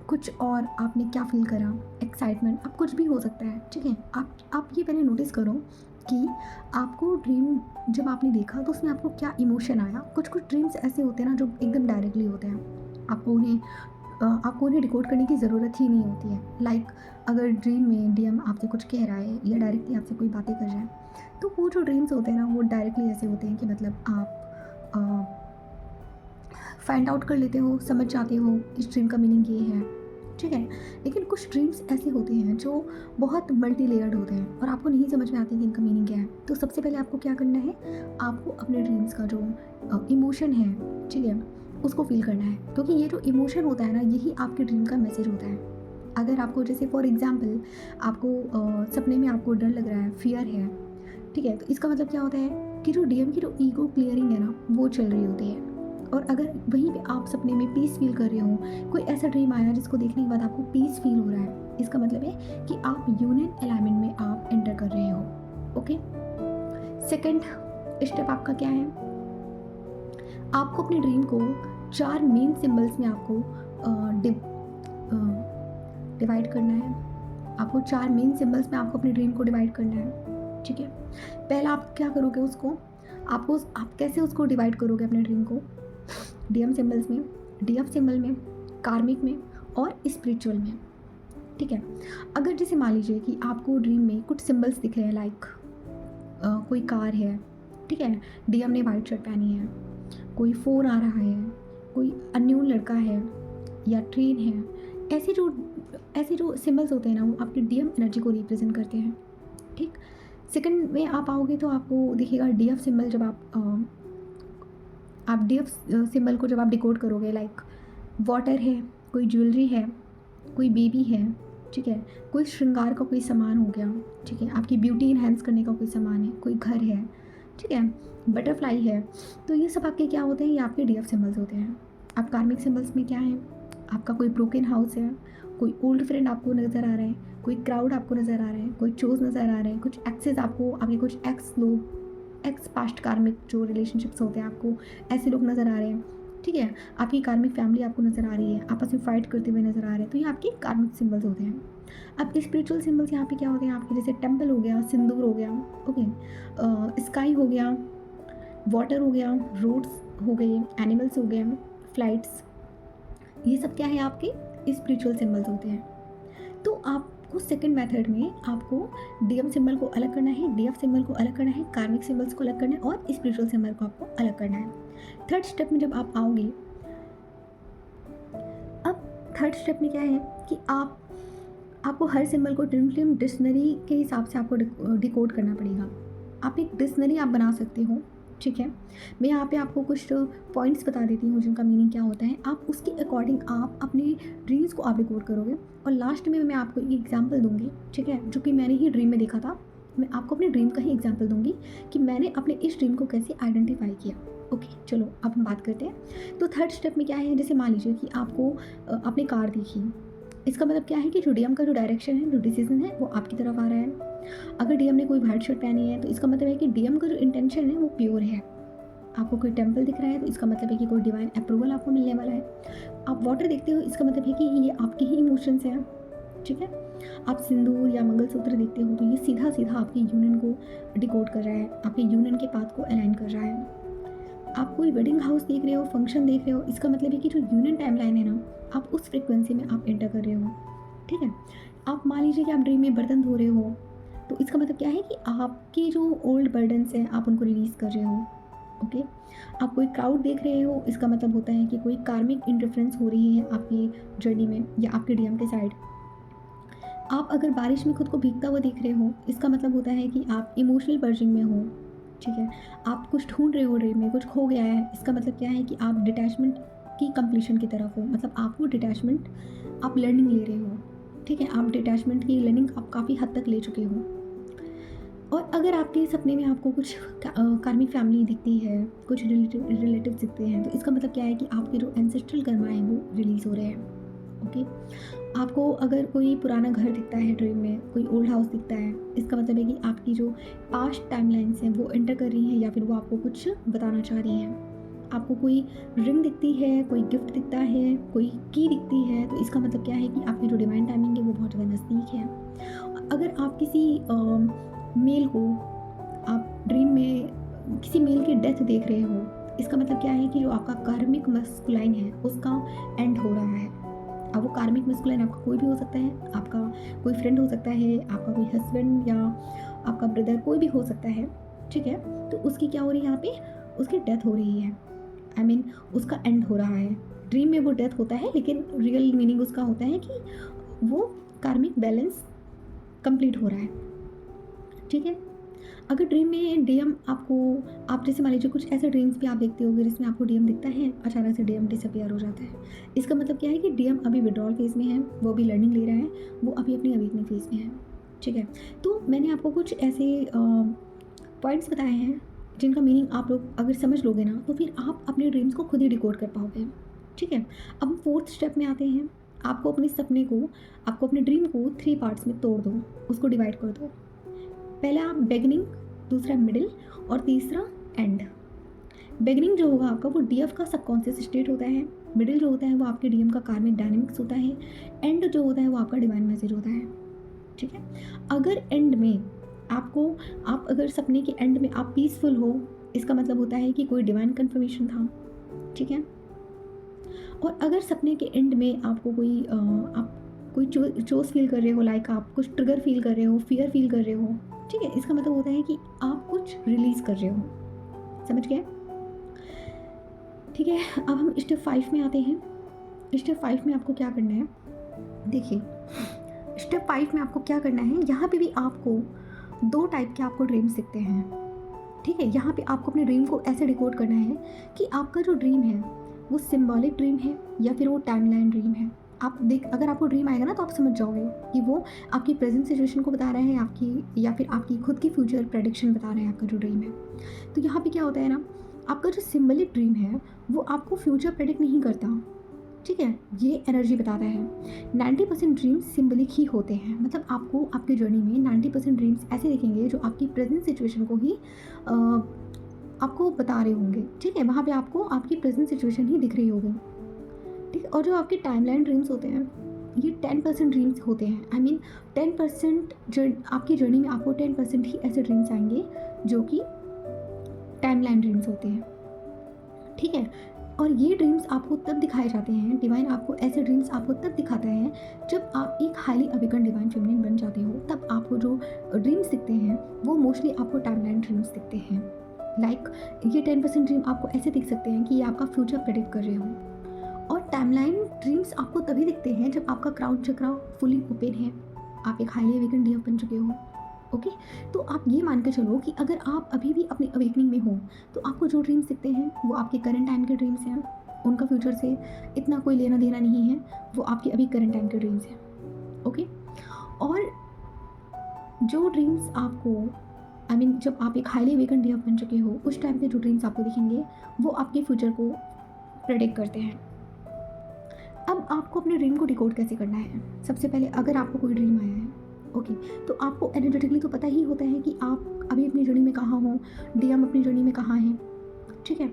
कुछ और आपने क्या फ़ील करा, एक्साइटमेंट, अब कुछ भी हो सकता है। ठीक है, आप ये पहले नोटिस करो कि आपको ड्रीम जब आपने देखा तो उसमें आपको क्या इमोशन आया। कुछ कुछ ड्रीम्स ऐसे होते हैं ना जो एकदम डायरेक्टली होते हैं, आपको उन्हें डिकोड करने की ज़रूरत ही नहीं होती है। लाइक अगर ड्रीम में डीएम आपसे कुछ कह रहा है या डायरेक्टली आपसे कोई बातें कर रहा है, तो वो जो ड्रीम्स होते हैं ना वो डायरेक्टली ऐसे होते हैं कि मतलब आप फाइंड आउट कर लेते हो, समझ जाते हो इस ड्रीम का मीनिंग ये है, ठीक है। लेकिन कुछ ड्रीम्स ऐसे होते हैं जो बहुत मल्टी लेयर्ड होते हैं और आपको नहीं समझ में आती कि इनका मीनिंग क्या है। तो सबसे पहले आपको क्या करना है, आपको अपने ड्रीम्स का जो इमोशन है, ठीक है, उसको फील करना है, क्योंकि ये जो इमोशन होता है ना यही आपके ड्रीम का मैसेज होता है। अगर आपको जैसे फॉर एग्जांपल आपको सपने में आपको डर लग रहा है, फियर है, ठीक है, तो इसका मतलब क्या होता है कि जो डीएम की जो ईगो क्लियरिंग है ना वो चल रही होती है। और अगर वहीं पे आप सपने में पीस फील कर रहे हो, कोई ऐसा ड्रीम आया जिसको देखने के बाद आपको पीस फील हो रहा है, इसका मतलब है कि आप यूनियन अलाइनमेंट में आप एंटर कर रहे हो। ओके, सेकंड स्टेप आपका क्या है, आपको अपने ड्रीम को 4 मेन सिंबल्स में आपको डिवाइड करना है। आपको 4 मेन सिंबल्स में आपको अपने ड्रीम को डिवाइड करना है, ठीक है। पहला आप क्या करोगे, आप कैसे उसको डिवाइड करोगे अपने ड्रीम को, डीएम सिंबल्स में, डीएफ सिंबल में, कार्मिक में और स्पिरिचुअल में, ठीक है। अगर जैसे मान लीजिए कि आपको ड्रीम में कुछ सिंबल्स दिख रहे हैं, लाइक कोई कार है, ठीक है, डीएम ने वाइट शर्ट पहनी है, कोई फ़ोन आ रहा है, कोई अननोन लड़का है या ट्रेन है, ऐसे जो सिंबल्स होते हैं ना वो आपकी डीएम एनर्जी को रिप्रेजेंट करते हैं, ठीक। सेकंड में आप आओगे तो आपको दिखेगा डीएफ सिंबल। जब आप डीएफ सिंबल को जब आप डिकोड करोगे, लाइक वाटर है, कोई ज्वेलरी है, कोई बेबी है, ठीक है, कोई श्रृंगार का कोई सामान हो गया, ठीक है, आपकी ब्यूटी इन्हेंस करने का कोई सामान है, कोई घर है, ठीक है, बटरफ्लाई है, तो ये सब आपके क्या होते हैं, ये आपके डीएफ सिंबल्स होते हैं। आप कार्मिक सिंबल्स में क्या है, आपका कोई ब्रोकन हाउस है, कोई ओल्ड फ्रेंड आपको नज़र आ रहा है, कोई क्राउड आपको नज़र आ रहा है, कोई चोज नज़र आ रहे हैं, कुछ एक्सेस आपके कुछ एक्स पास्ट कार्मिक जो रिलेशनशिप्स होते हैं आपको ऐसे लोग नज़र आ रहे हैं, ठीक है, आपकी कार्मिक फैमिली आपको नज़र आ रही है, आपस में फाइट करते हुए नज़र आ रहे हैं, तो ये आपके कार्मिक सिंबल्स होते हैं। अब स्पिरिचुअल सिंबल्स यहाँ पे क्या होते हैं आपके, जैसे टेम्पल हो गया, सिंदूर हो गया, ओके, स्काई हो गया, वाटर हो गया, रोड्स हो गए, एनिमल्स हो गए, फ्लाइट्स, ये सब क्या है आपके स्पिरिचुअल सिंबल्स होते हैं। तो आपको सेकंड मेथड में आपको डीएम सिंबल को अलग करना है, डीएफ सिंबल को अलग करना है, कार्मिक सिंबल्स को अलग करना है और स्पिरिचुअल सिंबल को आपको अलग करना है। थर्ड स्टेप में जब आप आओगे, अब थर्ड स्टेप में क्या है कि आपको हर सिंबल को ड्रीम डिक्शनरी के हिसाब से आपको डिकोड करना पड़ेगा। आप एक डिक्शनरी आप बना सकते हो, ठीक है। मैं यहाँ पे आपको कुछ पॉइंट्स बता देती हूँ जिनका मीनिंग क्या होता है, आप उसके अकॉर्डिंग आप अपने ड्रीम्स को आप डिकोड करोगे। और लास्ट में मैं आपको एक एग्जांपल दूंगी, ठीक है, जो कि मैंने ही ड्रीम में देखा था। मैं आपको अपने ड्रीम का ही एग्जांपल दूंगी कि मैंने अपने इस ड्रीम को कैसे आइडेंटिफाई किया। ओके, चलो अब हम बात करते हैं। तो थर्ड स्टेप में क्या है, जैसे मान लीजिए कि आपको अपनी कार देखी, इसका मतलब क्या है कि जो डीएम का जो डायरेक्शन है, जो डिसीजन है, वो आपकी तरफ आ रहा है। अगर डीएम ने कोई वाइट शर्ट पहनी है तो इसका मतलब है कि डीएम का जो इंटेंशन है वो प्योर है। आपको कोई टेम्पल दिख रहा है तो इसका मतलब है कि कोई डिवाइन अप्रूवल आपको मिलने वाला है। आप वाटर देखते हो, इसका मतलब है कि ये आपके ही इमोशंस हैं, ठीक है। आप सिंदूर या मंगलसूत्र देखते हो तो ये सीधा सीधा आपके यूनियन को डिकोड कर रहा है, आपके यूनियन के पाथ को अलाइन कर रहा है। आप कोई वेडिंग हाउस देख रहे हो, फंक्शन देख रहे हो, इसका मतलब है कि जो यूनियन टाइमलाइन है ना, आप उस फ्रिक्वेंसी में आप एंटर कर रहे हो, ठीक है। आप मान लीजिए कि आप ड्रीम में बर्तन धो रहे हो, तो इसका मतलब क्या है कि आपके जो ओल्ड बर्डन्स हैं आप उनको रिलीज़ कर रहे हो, ओके। आप कोई क्राउड देख रहे हो, इसका मतलब होता है कि कोई कार्मिक इंटरफ्रेंस हो रही है आपकी जर्नी में या आपके डीएम के साइड। आप अगर बारिश में खुद को भीगता हुआ देख रहे हो, इसका मतलब होता है कि आप इमोशनल पर्जिंग में हो, ठीक है। आप कुछ ढूंढ रहे हो ड्रीम में, कुछ खो गया है, इसका मतलब क्या है कि आप डिटैचमेंट की कंप्लीशन की तरफ हो, मतलब आपको डिटैचमेंट, आप लर्निंग ले रहे हो, ठीक है। आप डिटैचमेंट की लर्निंग आप काफ़ी हद तक ले चुके हो। और अगर आपके सपने में आपको कुछ कार्मिक फैमिली दिखती है, कुछ रिलेटिव्स दिखते हैं, तो इसका मतलब क्या है कि आपके जो एंसेस्ट्रल कर्मा है वो रिलीज़ हो रहे हैं, ओके। आपको अगर कोई पुराना घर दिखता है ड्रीम में, कोई ओल्ड हाउस दिखता है, इसका मतलब है कि आपकी जो पास्ट टाइमलाइंस हैं वो एंटर कर रही हैं या फिर वो आपको कुछ बताना चाह रही हैं। आपको कोई रिंग दिखती है, कोई गिफ्ट दिखता है, कोई की दिखती है, तो इसका मतलब क्या है कि आपकी जो डिवाइन टाइमिंग है वो बहुत ज़्यादा नज़दीक है। अगर आप किसी मेल को ड्रीम में किसी मेल की डेथ देख रहे हो, इसका मतलब क्या है कि जो आपका कार्मिक मस्कुलाइन है उसका एंड हो रहा है। अब वो कार्मिक मस्कुलाइन आपका कोई भी हो सकता है, आपका कोई फ्रेंड हो सकता है, आपका कोई हस्बैंड या आपका ब्रदर, कोई भी हो सकता है, ठीक है। तो उसकी क्या हो रही है यहाँ पे, उसकी डेथ हो रही है, आई मीन उसका एंड हो रहा है। ड्रीम में वो डेथ होता है लेकिन रियल मीनिंग उसका होता है कि वो कार्मिक बैलेंस कंप्लीट हो रहा है, ठीक है। अगर ड्रीम में डीएम आपको, आप जैसे मान लीजिए कुछ ऐसे ड्रीम्स भी आप देखते होंगे जिसमें आपको डीएम दिखता है, अचानक से डीएम डिसअपियर हो जाता है। इसका मतलब क्या है कि डीएम अभी विड्रॉल फेज में है, वो अभी लर्निंग ले रहा है, वो अभी अपनी अवेकनिंग फेज में है, ठीक है। तो मैंने आपको कुछ ऐसे पॉइंट्स बताए हैं जिनका मीनिंग आप लोग अगर समझ लोगे ना तो फिर आप अपने ड्रीम्स को खुद ही डिकोड कर पाओगे, ठीक है। अब हम 4th स्टेप में आते हैं। आपको अपने सपने को, आपको अपने ड्रीम को 3 पार्ट्स में तोड़ दो, उसको डिवाइड कर दो। पहला बिगिनिंग, दूसरा मिडिल और तीसरा एंड। बिगिनिंग जो होगा आपका वो डीएफ का सबकॉन्शियस स्टेट होता है, मिडिल जो होता है वो आपके डीएम का कार्मिक डायनेमिक्स होता है, एंड जो होता है वो आपका डिवाइन मैसेज होता है, ठीक है। अगर एंड में आपको, आप अगर सपने के एंड में आप पीसफुल हो, इसका मतलब होता है कि कोई डिवाइन कन्फर्मेशन था, ठीक है। और अगर सपने के एंड में आपको कोई आप कोई चोस फील कर रहे हो, लाइक आप कुछ ट्रिगर फील कर रहे हो, फियर फील कर रहे हो, ठीक है, इसका मतलब होता है कि आप कुछ रिलीज कर रहे हो, समझ गए, ठीक है। अब हम स्टेप 5 में आते हैं। स्टेप 5 में आपको क्या करना है, देखिए स्टेप 5 में आपको क्या करना है, यहाँ पे भी आपको 2 टाइप के आपको ड्रीम्स दिखते हैं, ठीक है। यहाँ पे आपको अपने ड्रीम को ऐसे डिकोड करना है कि आपका जो ड्रीम है वो सिंबॉलिक ड्रीम है या फिर वो टाइमलाइन ड्रीम है। आप देख, अगर आपको ड्रीम आएगा ना तो आप समझ जाओगे कि वो आपकी प्रेजेंट सिचुएशन को बता रहा है आपकी, या फिर आपकी खुद की फ्यूचर प्रेडिक्शन बता रहा है आपका जो ड्रीम है। तो यहाँ पे क्या होता है ना, आपका जो सिंबॉलिक ड्रीम है वो आपको फ्यूचर प्रेडिक्ट नहीं करता, ठीक है, ये एनर्जी बताता है। 90% ड्रीम्स सिंबलिक ही होते हैं, मतलब आपको आपके जर्नी में 90% ड्रीम्स ऐसे दिखेंगे जो आपकी प्रेजेंट सिचुएशन को ही आपको बता रहे होंगे, ठीक है। वहाँ पे आपको आपकी प्रेजेंट सिचुएशन ही दिख रही होगी, ठीक है। और जो आपके टाइमलाइन ड्रीम्स होते हैं ये 10% ड्रीम्स होते हैं, आई मीन 10% आपकी जर्नी में आपको 10% ही ऐसे ड्रीम्स आएंगे जो कि टाइमलाइन ड्रीम्स होते हैं, ठीक है। और ये ड्रीम्स आपको तब दिखाए जाते हैं, डिवाइन आपको ऐसे ड्रीम्स आपको तब दिखाता है जब आप एक हाईली अवेकन डिवाइन फेमिनिन बन जाते हो, तब आपको जो ड्रीम्स दिखते हैं वो मोस्टली आपको टाइमलाइन ड्रीम्स दिखते हैं। लाइक ये 10% ड्रीम आपको ऐसे दिख सकते हैं कि ये आपका फ्यूचर प्रेडिक्ट कर रहे हो। और टाइमलाइन ड्रीम्स आपको तभी दिखते हैं जब आपका क्राउन चक्रा फुली ओपन है, आप एक हाईली अवेकन डीएफ बन चुके हो, ओके। तो आप ये मान के चलो कि अगर आप अभी भी अपनी अवेकनिंग में हो तो आपको जो ड्रीम्स दिखते हैं वो आपके करंट टाइम के ड्रीम्स हैं, उनका फ्यूचर से इतना कोई लेना देना नहीं है, वो आपके अभी करंट टाइम के ड्रीम्स हैं, ओके। और जो ड्रीम्स आपको, आई मीन जब आप एक हाईली अवेकन डीएफ बन चुके हो उस टाइम पे जो ड्रीम्स आपको दिखेंगे वो आपके फ्यूचर को प्रेडिक्ट करते हैं। अब आपको अपने ड्रीम को डिकोड कैसे करना है, सबसे पहले अगर आपको कोई ड्रीम आया है, ओके, तो आपको एनर्जेटिकली तो पता ही होता है कि आप अभी अपनी जर्नी में कहाँ हो, डीएम अपनी जर्नी में कहाँ है, ठीक है।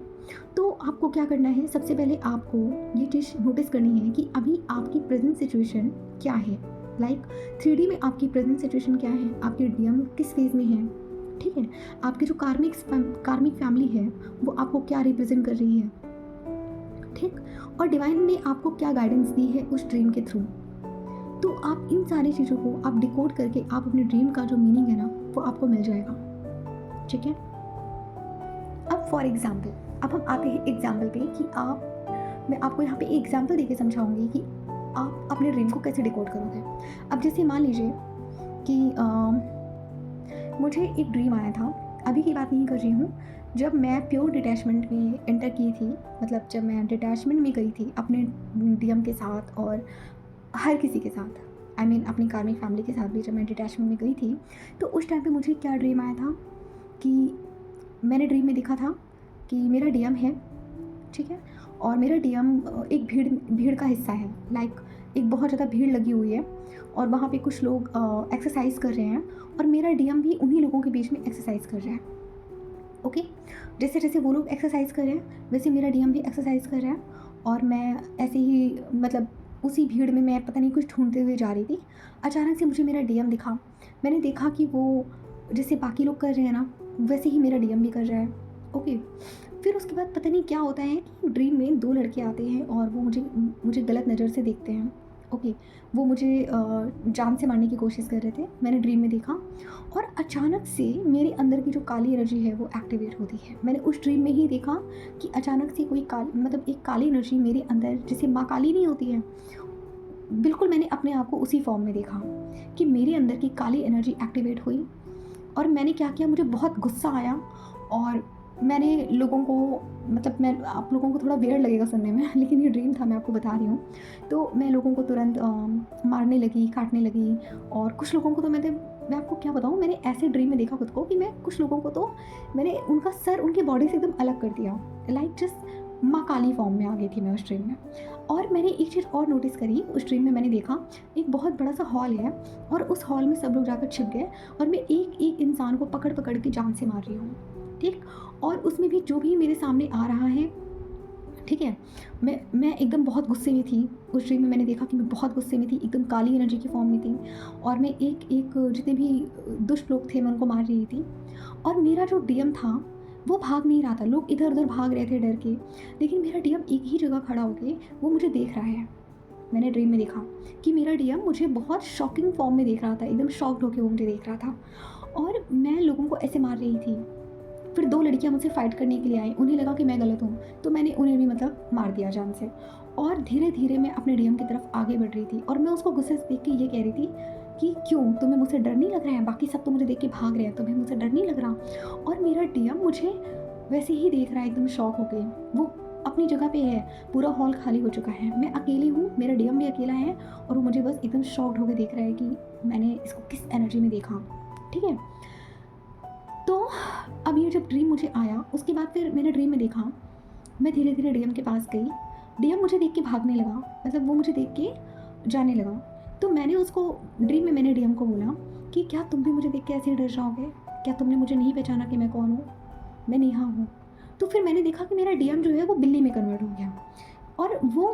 तो आपको क्या करना है, सबसे पहले आपको ये चीज़ नोटिस करनी है कि अभी आपकी प्रेजेंट सिचुएशन क्या है, लाइक 3D में आपकी प्रेजेंट सिचुएशन क्या है, आपकी डीएम किस फेज़ में है, ठीक है। आपकी जो कार्मिक फैमिली है वो आपको क्या रिप्रेजेंट कर रही है, ठीक। और डिवाइन ने आपको क्या गाइडेंस दी है उस ड्रीम के थ्रू। तो आप इन सारी चीज़ों को आप डिकोड करके आप अपने ड्रीम का जो मीनिंग है ना वो आपको मिल जाएगा, ठीक है। अब फॉर एग्जाम्पल, अब हम आते हैं एग्जाम्पल पे कि मैं आपको यहाँ पे एग्जाम्पल देके समझाऊंगी कि आप अपने ड्रीम को कैसे डिकोड करोगे। अब जैसे मान लीजिए कि मुझे एक ड्रीम आया था, अभी की बात नहीं कर रही हूँ, जब मैं प्योर डिटैचमेंट में एंटर की थी, मतलब जब मैं डिटैचमेंट में गई थी अपने डीएम के साथ और हर किसी के साथ, आई मीन अपनी कार्मिक फैमिली के साथ भी जब मैं डिटैचमेंट में गई थी, तो उस टाइम पे मुझे क्या ड्रीम आया था कि मैंने ड्रीम में देखा था कि मेरा डीएम है, ठीक है, और मेरा डीएम एक भीड़ का हिस्सा है, लाइक एक बहुत ज़्यादा भीड़ लगी हुई है और वहाँ पे कुछ लोग एक्सरसाइज कर रहे हैं और मेरा डीएम भी उन्हीं लोगों के बीच में एक्सरसाइज कर रहा है, ओके। जैसे जैसे वो लोग एक्सरसाइज कर रहे हैं वैसे मेरा डीएम भी एक्सरसाइज कर रहा है और मैं ऐसे ही, मतलब उसी भीड़ में मैं पता नहीं कुछ ढूंढते हुए जा रही थी। अचानक से मुझे मेरा डीएम दिखा, मैंने देखा कि वो जैसे बाकी लोग कर रहे हैं ना वैसे ही मेरा डीएम भी कर रहा है। ओके, फिर उसके बाद पता नहीं क्या होता है कि ड्रीम में 2 लड़के आते हैं और वो मुझे मुझे गलत नज़र से देखते हैं। ओके, वो मुझे जान से मारने की कोशिश कर रहे थे, मैंने ड्रीम में देखा। और अचानक से मेरे अंदर की जो काली एनर्जी है वो एक्टिवेट होती है। मैंने उस ड्रीम में ही देखा कि अचानक से कोई मतलब एक काली एनर्जी मेरे अंदर, जैसे माँ काली नहीं होती है, बिल्कुल मैंने अपने आप को उसी फॉर्म में देखा कि मेरे अंदर की काली एनर्जी एक्टिवेट हुई। और मैंने क्या किया, मुझे बहुत गुस्सा आया और मैंने लोगों को, मतलब मैं आप लोगों को थोड़ा वियर्ड लगेगा सुनने में लेकिन ये ड्रीम था, मैं आपको बता रही हूँ। तो मैं लोगों को तुरंत मारने लगी, काटने लगी। और कुछ लोगों को तो मैं आपको क्या बताऊँ, मैंने ऐसे ड्रीम में देखा खुद को कि मैं कुछ लोगों को तो मैंने उनका सर उनकी बॉडी से एकदम अलग कर दिया, लाइक जस्ट माँ काली फॉर्म में आ गई थी मैं उस ड्रीम में। और मैंने एक चीज़ और नोटिस करी, उस ड्रीम में मैंने देखा एक बहुत बड़ा सा हॉल है और उस हॉल में सब लोग जाकर छिप गए और मैं एक एक इंसान को पकड़ पकड़ के जान से मार रही हूँ, ठीक। और उसमें भी जो भी मेरे सामने आ रहा है, ठीक है, मैं एकदम बहुत गुस्से में थी। उस ड्रीम में मैंने देखा कि मैं बहुत गुस्से में थी, एकदम काली एनर्जी की फॉर्म में थी और मैं एक एक जितने भी दुष्ट लोग थे मैं उनको मार रही थी। और मेरा जो डीएम था वो भाग नहीं रहा था, लोग इधर उधर भाग रहे थे डर के, लेकिन मेरा डीएम एक ही जगह खड़ा होके वो मुझे देख रहा है। मैंने ड्रीम में देखा कि मेरा डीएम मुझे बहुत शॉकिंग फॉर्म में देख रहा था, एकदम शॉक्ड होकर वो मुझे देख रहा था और मैं लोगों को ऐसे मार रही थी। फिर 2 लड़कियां मुझसे फ़ाइट करने के लिए आई, उन्हें लगा कि मैं गलत हूँ, तो मैंने उन्हें भी मतलब मार दिया जान से। और धीरे धीरे मैं अपने डीएम की तरफ आगे बढ़ रही थी और मैं उसको गुस्से से देख के ये कह रही थी कि क्यों, तुम्हें मुझसे डर नहीं लग रहा है, बाकी सब तो मुझे देख के भाग रहे हैं, तुम्हें मुझसे डर नहीं लग रहा। और मेरा डीएम मुझे वैसे ही देख रहा है, एकदम शॉक हो गई। वो अपनी जगह पे है, पूरा हॉल खाली हो चुका है, मैं अकेली हूँ, मेरा डीएम भी अकेला है और वो मुझे बस एकदम शॉक्ड होकर देख रहा है कि मैंने इसको किस एनर्जी में देखा, ठीक है। तो अब ये जब ड्रीम मुझे आया, उसके बाद फिर मैंने ड्रीम में देखा, मैं धीरे धीरे डीएम के पास गई। डीएम मुझे देख के भागने लगा, मतलब वो मुझे देख के जाने लगा। तो मैंने उसको ड्रीम में मैंने डीएम को बोला कि क्या तुम भी मुझे देख के ऐसे ही डर जाओगे, क्या तुमने मुझे नहीं पहचाना कि मैं कौन हूँ, मैं नेहा हूँ। तो फिर मैंने देखा कि मेरा डीएम जो है वो बिल्ली में कन्वर्ट हो गया और वो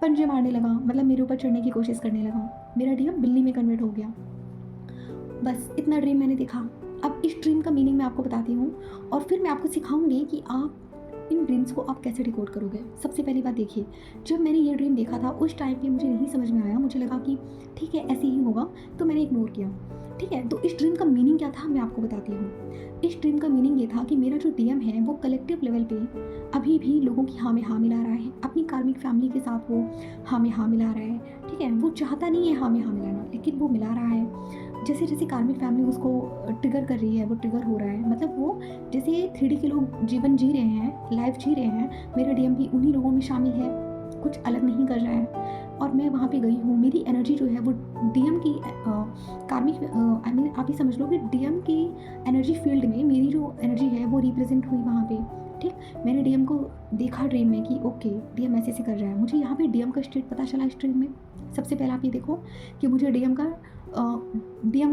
पंजे मारने लगा, मतलब मेरे ऊपर चढ़ने की कोशिश करने लगा। मेरा डीएम बिल्ली में कन्वर्ट हो गया। बस इतना ड्रीम मैंने देखा। अब इस ड्रीम का मीनिंग मैं आपको बताती हूँ और फिर मैं आपको सिखाऊंगी कि आप इन ड्रीम्स को आप कैसे डिकोड करोगे। सबसे पहली बात देखिए, जब मैंने ये ड्रीम देखा था उस टाइम पे मुझे नहीं समझ में आया, मुझे लगा कि ठीक है ऐसे ही होगा, तो मैंने इग्नोर किया, ठीक है। तो इस ड्रीम का मीनिंग क्या था मैं आपको बताती हूँ। इस ड्रीम का मीनिंग ये था कि मेरा जो डीएम है वो कलेक्टिव लेवल पे अभी भी लोगों की हाँ में हाँ मिला रहा है, अपनी कार्मिक फैमिली के साथ वो हाँ में हाँ मिला रहा है, ठीक है। वो चाहता नहीं है हाँ में हाँ मिलाना, लेकिन वो मिला रहा है। जैसे जैसे कार्मिक फैमिली उसको ट्रिगर कर रही है वो ट्रिगर हो रहा है, मतलब वो जैसे 3D के लोग जीवन जी रहे हैं, लाइफ जी रहे हैं, मेरा डीएम भी उन्हीं लोगों में शामिल है, कुछ अलग नहीं कर रहा है। और मैं वहाँ पे गई हूँ, मेरी एनर्जी जो है वो डीएम की कार्मिक आई मीन आप ही समझ लो कि डीएम की एनर्जी फील्ड में मेरी जो एनर्जी है वो रिप्रेजेंट हुई वहाँ पे, ठीक। मैंने डीएम को देखा ड्रीम में कि ओके डीएम ऐसे कर रहा है। मुझे यहाँ पे डीएम का स्टेट पता चला इस ड्रीम में। सबसे पहले आप ये देखो कि मुझे डीएम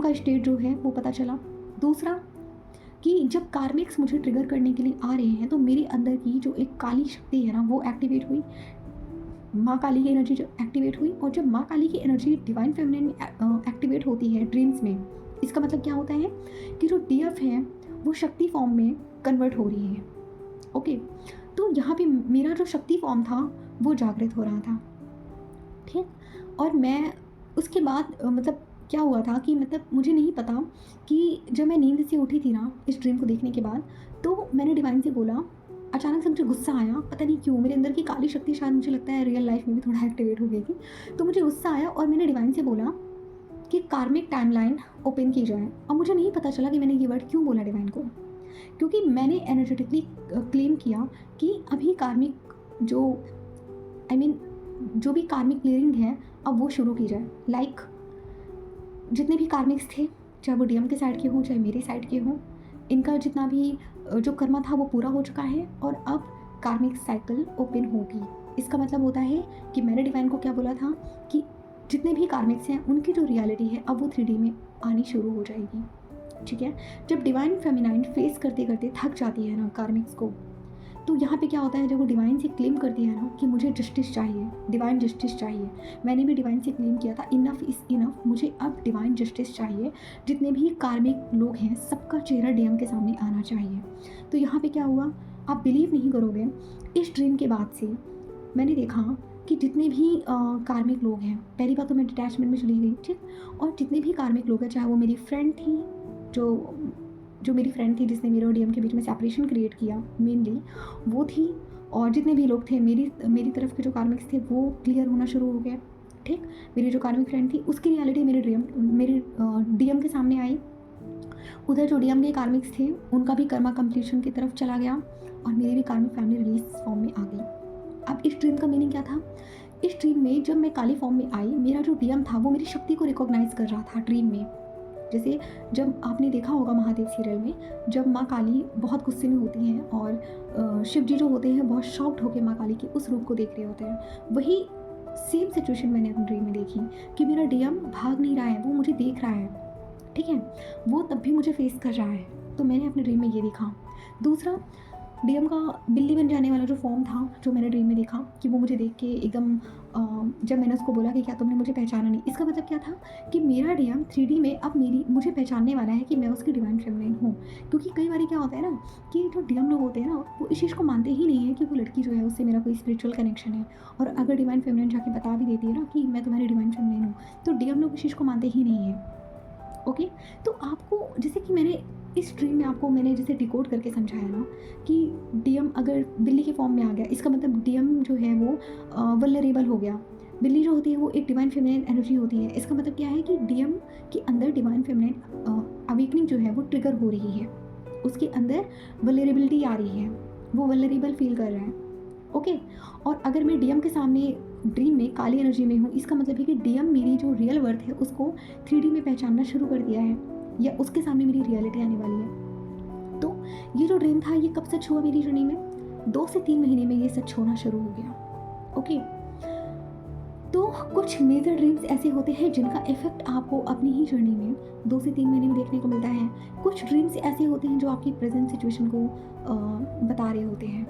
का स्टेट जो है वो पता चला। दूसरा कि जब कार्मिक्स मुझे ट्रिगर करने के लिए आ रहे हैं तो मेरे अंदर की जो एक काली शक्ति है ना वो एक्टिवेट हुई, माँ काली की एनर्जी जो एक्टिवेट हुई। और जब माँ काली की एनर्जी डिवाइन फेमिनिन में एक्टिवेट होती है ड्रीम्स में, इसका मतलब क्या होता है कि जो डीएफ है वो शक्ति फॉर्म में कन्वर्ट हो रही है, ओके। तो यहाँ पे मेरा जो शक्ति फॉर्म था वो जागृत हो रहा था, ठीक। और मैं उसके बाद मतलब क्या हुआ था कि मतलब मुझे नहीं पता कि जब मैं नींद से उठी थी ना इस ड्रीम को देखने के बाद, तो मैंने डिवाइन से बोला, अचानक से मुझे गुस्सा आया, पता नहीं क्यों मेरे अंदर की काली शक्ति शायद मुझे लगता है रियल लाइफ में भी थोड़ा एक्टिवेट हो गई थी। तो मुझे गुस्सा आया और मैंने डिवाइन से बोला कि कार्मिक टाइमलाइन ओपन की जाए। और मुझे नहीं पता चला कि मैंने ये वर्ड क्यों बोला डिवाइन को, क्योंकि मैंने एनर्जेटिकली क्लेम किया कि अभी कार्मिक जो आई मीन जो भी कार्मिक क्लियरिंग है अब वो शुरू की जाए। लाइक जितने भी कार्मिक्स थे, चाहे वो डीएम के साइड के हों चाहे मेरे साइड के हों, इनका जितना भी जो कर्मा था वो पूरा हो चुका है और अब कार्मिक साइकिल ओपन होगी। इसका मतलब होता है कि मैंने डिवाइन को क्या बोला था कि जितने भी कार्मिक्स हैं उनकी जो रियलिटी है अब वो 3D में आनी शुरू हो जाएगी, ठीक है। जब डिवाइन फेमिनाइन फेस करते करते थक जाती है ना कार्मिक्स को, तो यहाँ पे क्या होता है, जब वो डिवाइन से क्लेम करती है ना कि मुझे जस्टिस चाहिए, डिवाइन जस्टिस चाहिए, मैंने भी डिवाइन से क्लेम किया था इनफ इज़ इनफ, मुझे अब डिवाइन जस्टिस चाहिए, जितने भी कार्मिक लोग हैं सबका चेहरा डीएम के सामने आना चाहिए। तो यहाँ पे क्या हुआ, आप बिलीव नहीं करोगे, इस ड्रीम के बाद से मैंने देखा कि जितने भी कार्मिक लोग हैं, पहली बात तो मैं डिटैचमेंट में चली गई, ठीक, और जितने भी कार्मिक लोग हैं, चाहे वो मेरी फ्रेंड थी, जो मेरी फ्रेंड थी जिसने मेरे और डीएम के बीच में सेपरेशन क्रिएट किया मेनली वो थी, और जितने भी लोग थे मेरी तरफ के जो कार्मिक्स थे वो क्लियर होना शुरू हो गए, ठीक। मेरी जो कार्मिक फ्रेंड थी उसकी रियलिटी मेरे डीएम के सामने आई। उधर जो डीएम के कार्मिक्स थे उनका भी कर्मा कंप्लीशन की तरफ चला गया, और मेरी भी कार्मिक फैमिली रिलीज फॉर्म में आ गई। अब इस ड्रीम का मीनिंग क्या था, इस ड्रीम में जब मैं काली फॉर्म में आई, मेरा जो डीएम था वो मेरी शक्ति को रिकॉग्नाइज कर रहा था ड्रीम में। जैसे जब आपने देखा होगा महादेव सीरियल में, जब माँ काली बहुत गुस्से में होती हैं और शिव जी जो होते हैं बहुत शॉक्ड होकर माँ काली के उस रूप को देख रहे होते हैं, वही सेम सिचुएशन मैंने अपने ड्रीम में देखी कि मेरा डीएम भाग नहीं रहा है, वो मुझे देख रहा है, ठीक है, वो तब भी मुझे फेस कर रहा है। तो मैंने अपने ड्रीम में ये देखा। दूसरा, डीएम का बिल्ली बन जाने वाला जो फॉर्म था, जो मैंने ड्रीम में देखा कि वो मुझे देख के एकदम जब मैंने उसको बोला कि क्या तुमने मुझे पहचाना नहीं, इसका मतलब क्या था कि मेरा डीएम 3D में अब मुझे पहचानने वाला है कि मैं उसकी डिवाइन फेमिनिन हूँ। क्योंकि कई बार क्या होता है ना कि जो डीएम लोग होते हैं ना, वो इस चीज़ को मानते ही नहीं है कि वो लड़की जो है उससे मेरा कोई स्पिरिचुअल कनेक्शन है, और अगर डिवाइन फेमिनिन जाके बता भी देती है ना कि मैं तुम्हारी डिवाइन फेमिनिन हूँ, तो डीएम लोग इस चीज़ को मानते ही नहीं है। ओके, तो आपको जैसे कि मैंने इस ड्रीम में आपको मैंने जैसे डिकोड करके समझाया ना कि डीएम अगर बिल्ली के फॉर्म में आ गया, इसका मतलब डीएम जो है वो वल्नरेबल हो गया। बिल्ली जो होती है वो एक डिवाइन फेमिनिन एनर्जी होती है, इसका मतलब क्या है कि डीएम के अंदर डिवाइन फेमिनिन अवेकनिंग जो है वो ट्रिगर हो रही है, उसके अंदर वल्नरेबिलिटी आ रही है, वो वल्नरेबल फील कर रहा है। ओके, और अगर मैं डीएम के सामने ड्रीम में काली एनर्जी में हूँ, इसका मतलब है कि डीएम मेरी जो रियल वर्थ है उसको 3D में पहचानना शुरू कर दिया है, या उसके सामने मेरी रियलिटी आने वाली है। तो ये जो ड्रीम था ये कब सच हुआ मेरी जर्नी में, 2 से 3 महीने में ये सच होना शुरू हो गया। ओके, तो कुछ मेजर ड्रीम्स ऐसे होते हैं जिनका इफेक्ट आपको अपनी ही जर्नी में 2 से 3 महीने में देखने को मिलता है। कुछ ड्रीम्स ऐसे होते हैं जो आपकी प्रेजेंट सिचुएशन को बता रहे होते हैं,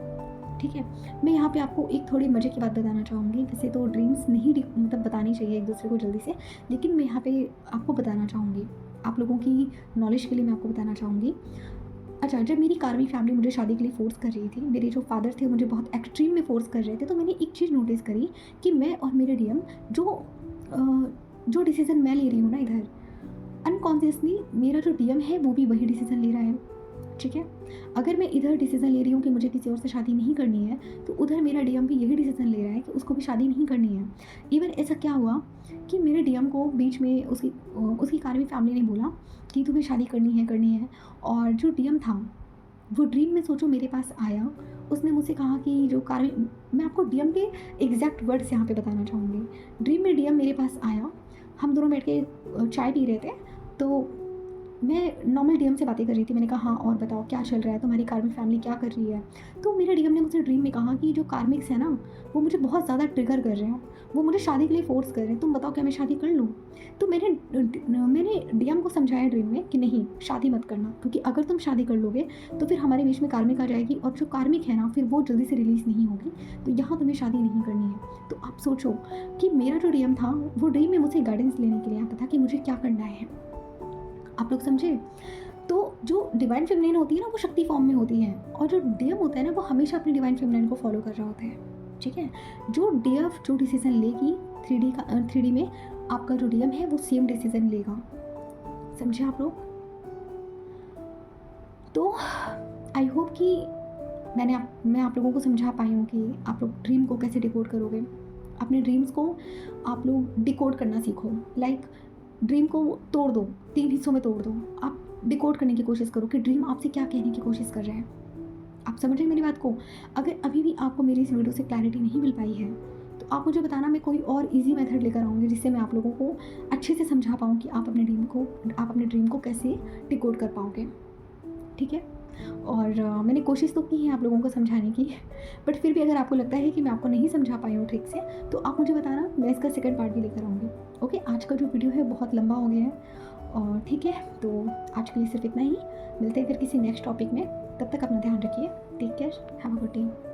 ठीक है। मैं यहाँ पे आपको एक थोड़ी मज़े की बात बताना चाहूँगी। वैसे तो ड्रीम्स नहीं मतलब बतानी चाहिए एक दूसरे को जल्दी से, लेकिन मैं यहाँ पे आपको बताना चाहूँगी, आप लोगों की नॉलेज के लिए मैं आपको बताना चाहूँगी। अच्छा, जब मेरी कार्मिक फैमिली मुझे शादी के लिए फ़ोर्स कर रही थी, मेरे जो फादर थे मुझे बहुत एक्सट्रीम में फ़ोर्स कर रहे थे, तो मैंने एक चीज़ नोटिस करी कि मैं और मेरे डीएम जो डिसीज़न मैं ले रही हूँ ना इधर, अनकॉन्शियसली मेरा जो डीएम है वो भी वही डिसीज़न ले रहा है, ठीक है। अगर मैं इधर डिसीज़न ले रही हूँ कि मुझे किसी और से शादी नहीं करनी है, तो उधर मेरा डीएम भी यही डिसीज़न ले रहा है कि उसको भी शादी नहीं करनी है। इवन ऐसा क्या हुआ कि मेरे डीएम को बीच में उसकी कार्मिक फैमिली ने बोला कि तुम्हें शादी करनी है, और जो डीएम था वो ड्रीम में सोचो मेरे पास आया, उसने मुझसे कहा कि जो कार्मिक, मैं आपको डीएम के एग्जैक्ट वर्ड्स यहाँ पे बताना चाहूँगी। ड्रीम में डीएम मेरे पास आया, हम दोनों बैठ के चाय पी रहे थे, तो मैं नॉर्मल डीएम से बातें कर रही थी। मैंने कहा हाँ और बताओ क्या चल रहा है, तुम्हारी कार्मिक फैमिली क्या कर रही है। तो मेरे डीएम ने मुझसे ड्रीम में कहा कि जो कार्मिक्स है ना वो मुझे बहुत ज़्यादा ट्रिगर कर रहे हैं, वो मुझे शादी के लिए फ़ोर्स कर रहे हैं, तुम बताओ क्या मैं शादी कर लूँ। तो मैंने डीएम को समझाया ड्रीम में कि नहीं, शादी मत करना, क्योंकि अगर तुम शादी कर लोगे तो फिर हमारे बीच में कार्मिक आ जाएगी, और जो कार्मिक है ना फिर वो जल्दी से रिलीज़ नहीं होगी, तो यहाँ तुम्हें शादी नहीं करनी है। तो आप सोचो कि मेरा जो डीएम था वो ड्रीम में मुझसे गाइडेंस लेने के लिए आता था कि मुझे क्या करना है। आप लोग समझे? तो जो डिवाइन फेमिनिन होती है ना वो शक्ति फॉर्म में होती है, और जो डीएम होता है ना वो हमेशा अपनी डिवाइन फेमिनिन को फॉलो कर रहा होता है, ठीक है। जो डीएफ जो डिसीजन लेगी 3D में, आपका जो डीएम है वो सेम डिसीजन लेगा, समझे आप लोग? तो आई होप कि मैं आप लोगों को समझा पाई हूँ कि आप लोग ड्रीम को कैसे डिकोड करोगे। अपने ड्रीम्स को आप लोग डिकोड करना सीखो, लाइक ड्रीम को तोड़ दो, 3 हिस्सों में तोड़ दो, आप डिकोड करने की कोशिश करो कि ड्रीम आपसे क्या कहने की कोशिश कर रहे हैं। आप समझ रहे हैं मेरी बात को? अगर अभी भी आपको मेरी इस वीडियो से क्लैरिटी नहीं मिल पाई है तो आप मुझे बताना, मैं कोई और इजी मेथड लेकर आऊँगी जिससे मैं आप लोगों को अच्छे से समझा पाऊँ कि आप अपने ड्रीम को कैसे डिकोड कर पाओगे, ठीक है। और मैंने कोशिश तो की है आप लोगों को समझाने की, बट फिर भी अगर आपको लगता है कि मैं आपको नहीं समझा पाई हूँ ठीक से, तो आप मुझे बताना, मैं इसका सेकंड पार्ट भी लेकर आऊँगी। ओके, आज का जो वीडियो है बहुत लंबा हो गया है, और ठीक है, तो आज के लिए सिर्फ इतना ही। मिलते हैं फिर किसी नेक्स्ट टॉपिक में, तब तक अपना ध्यान रखिए। Take care, have a good day.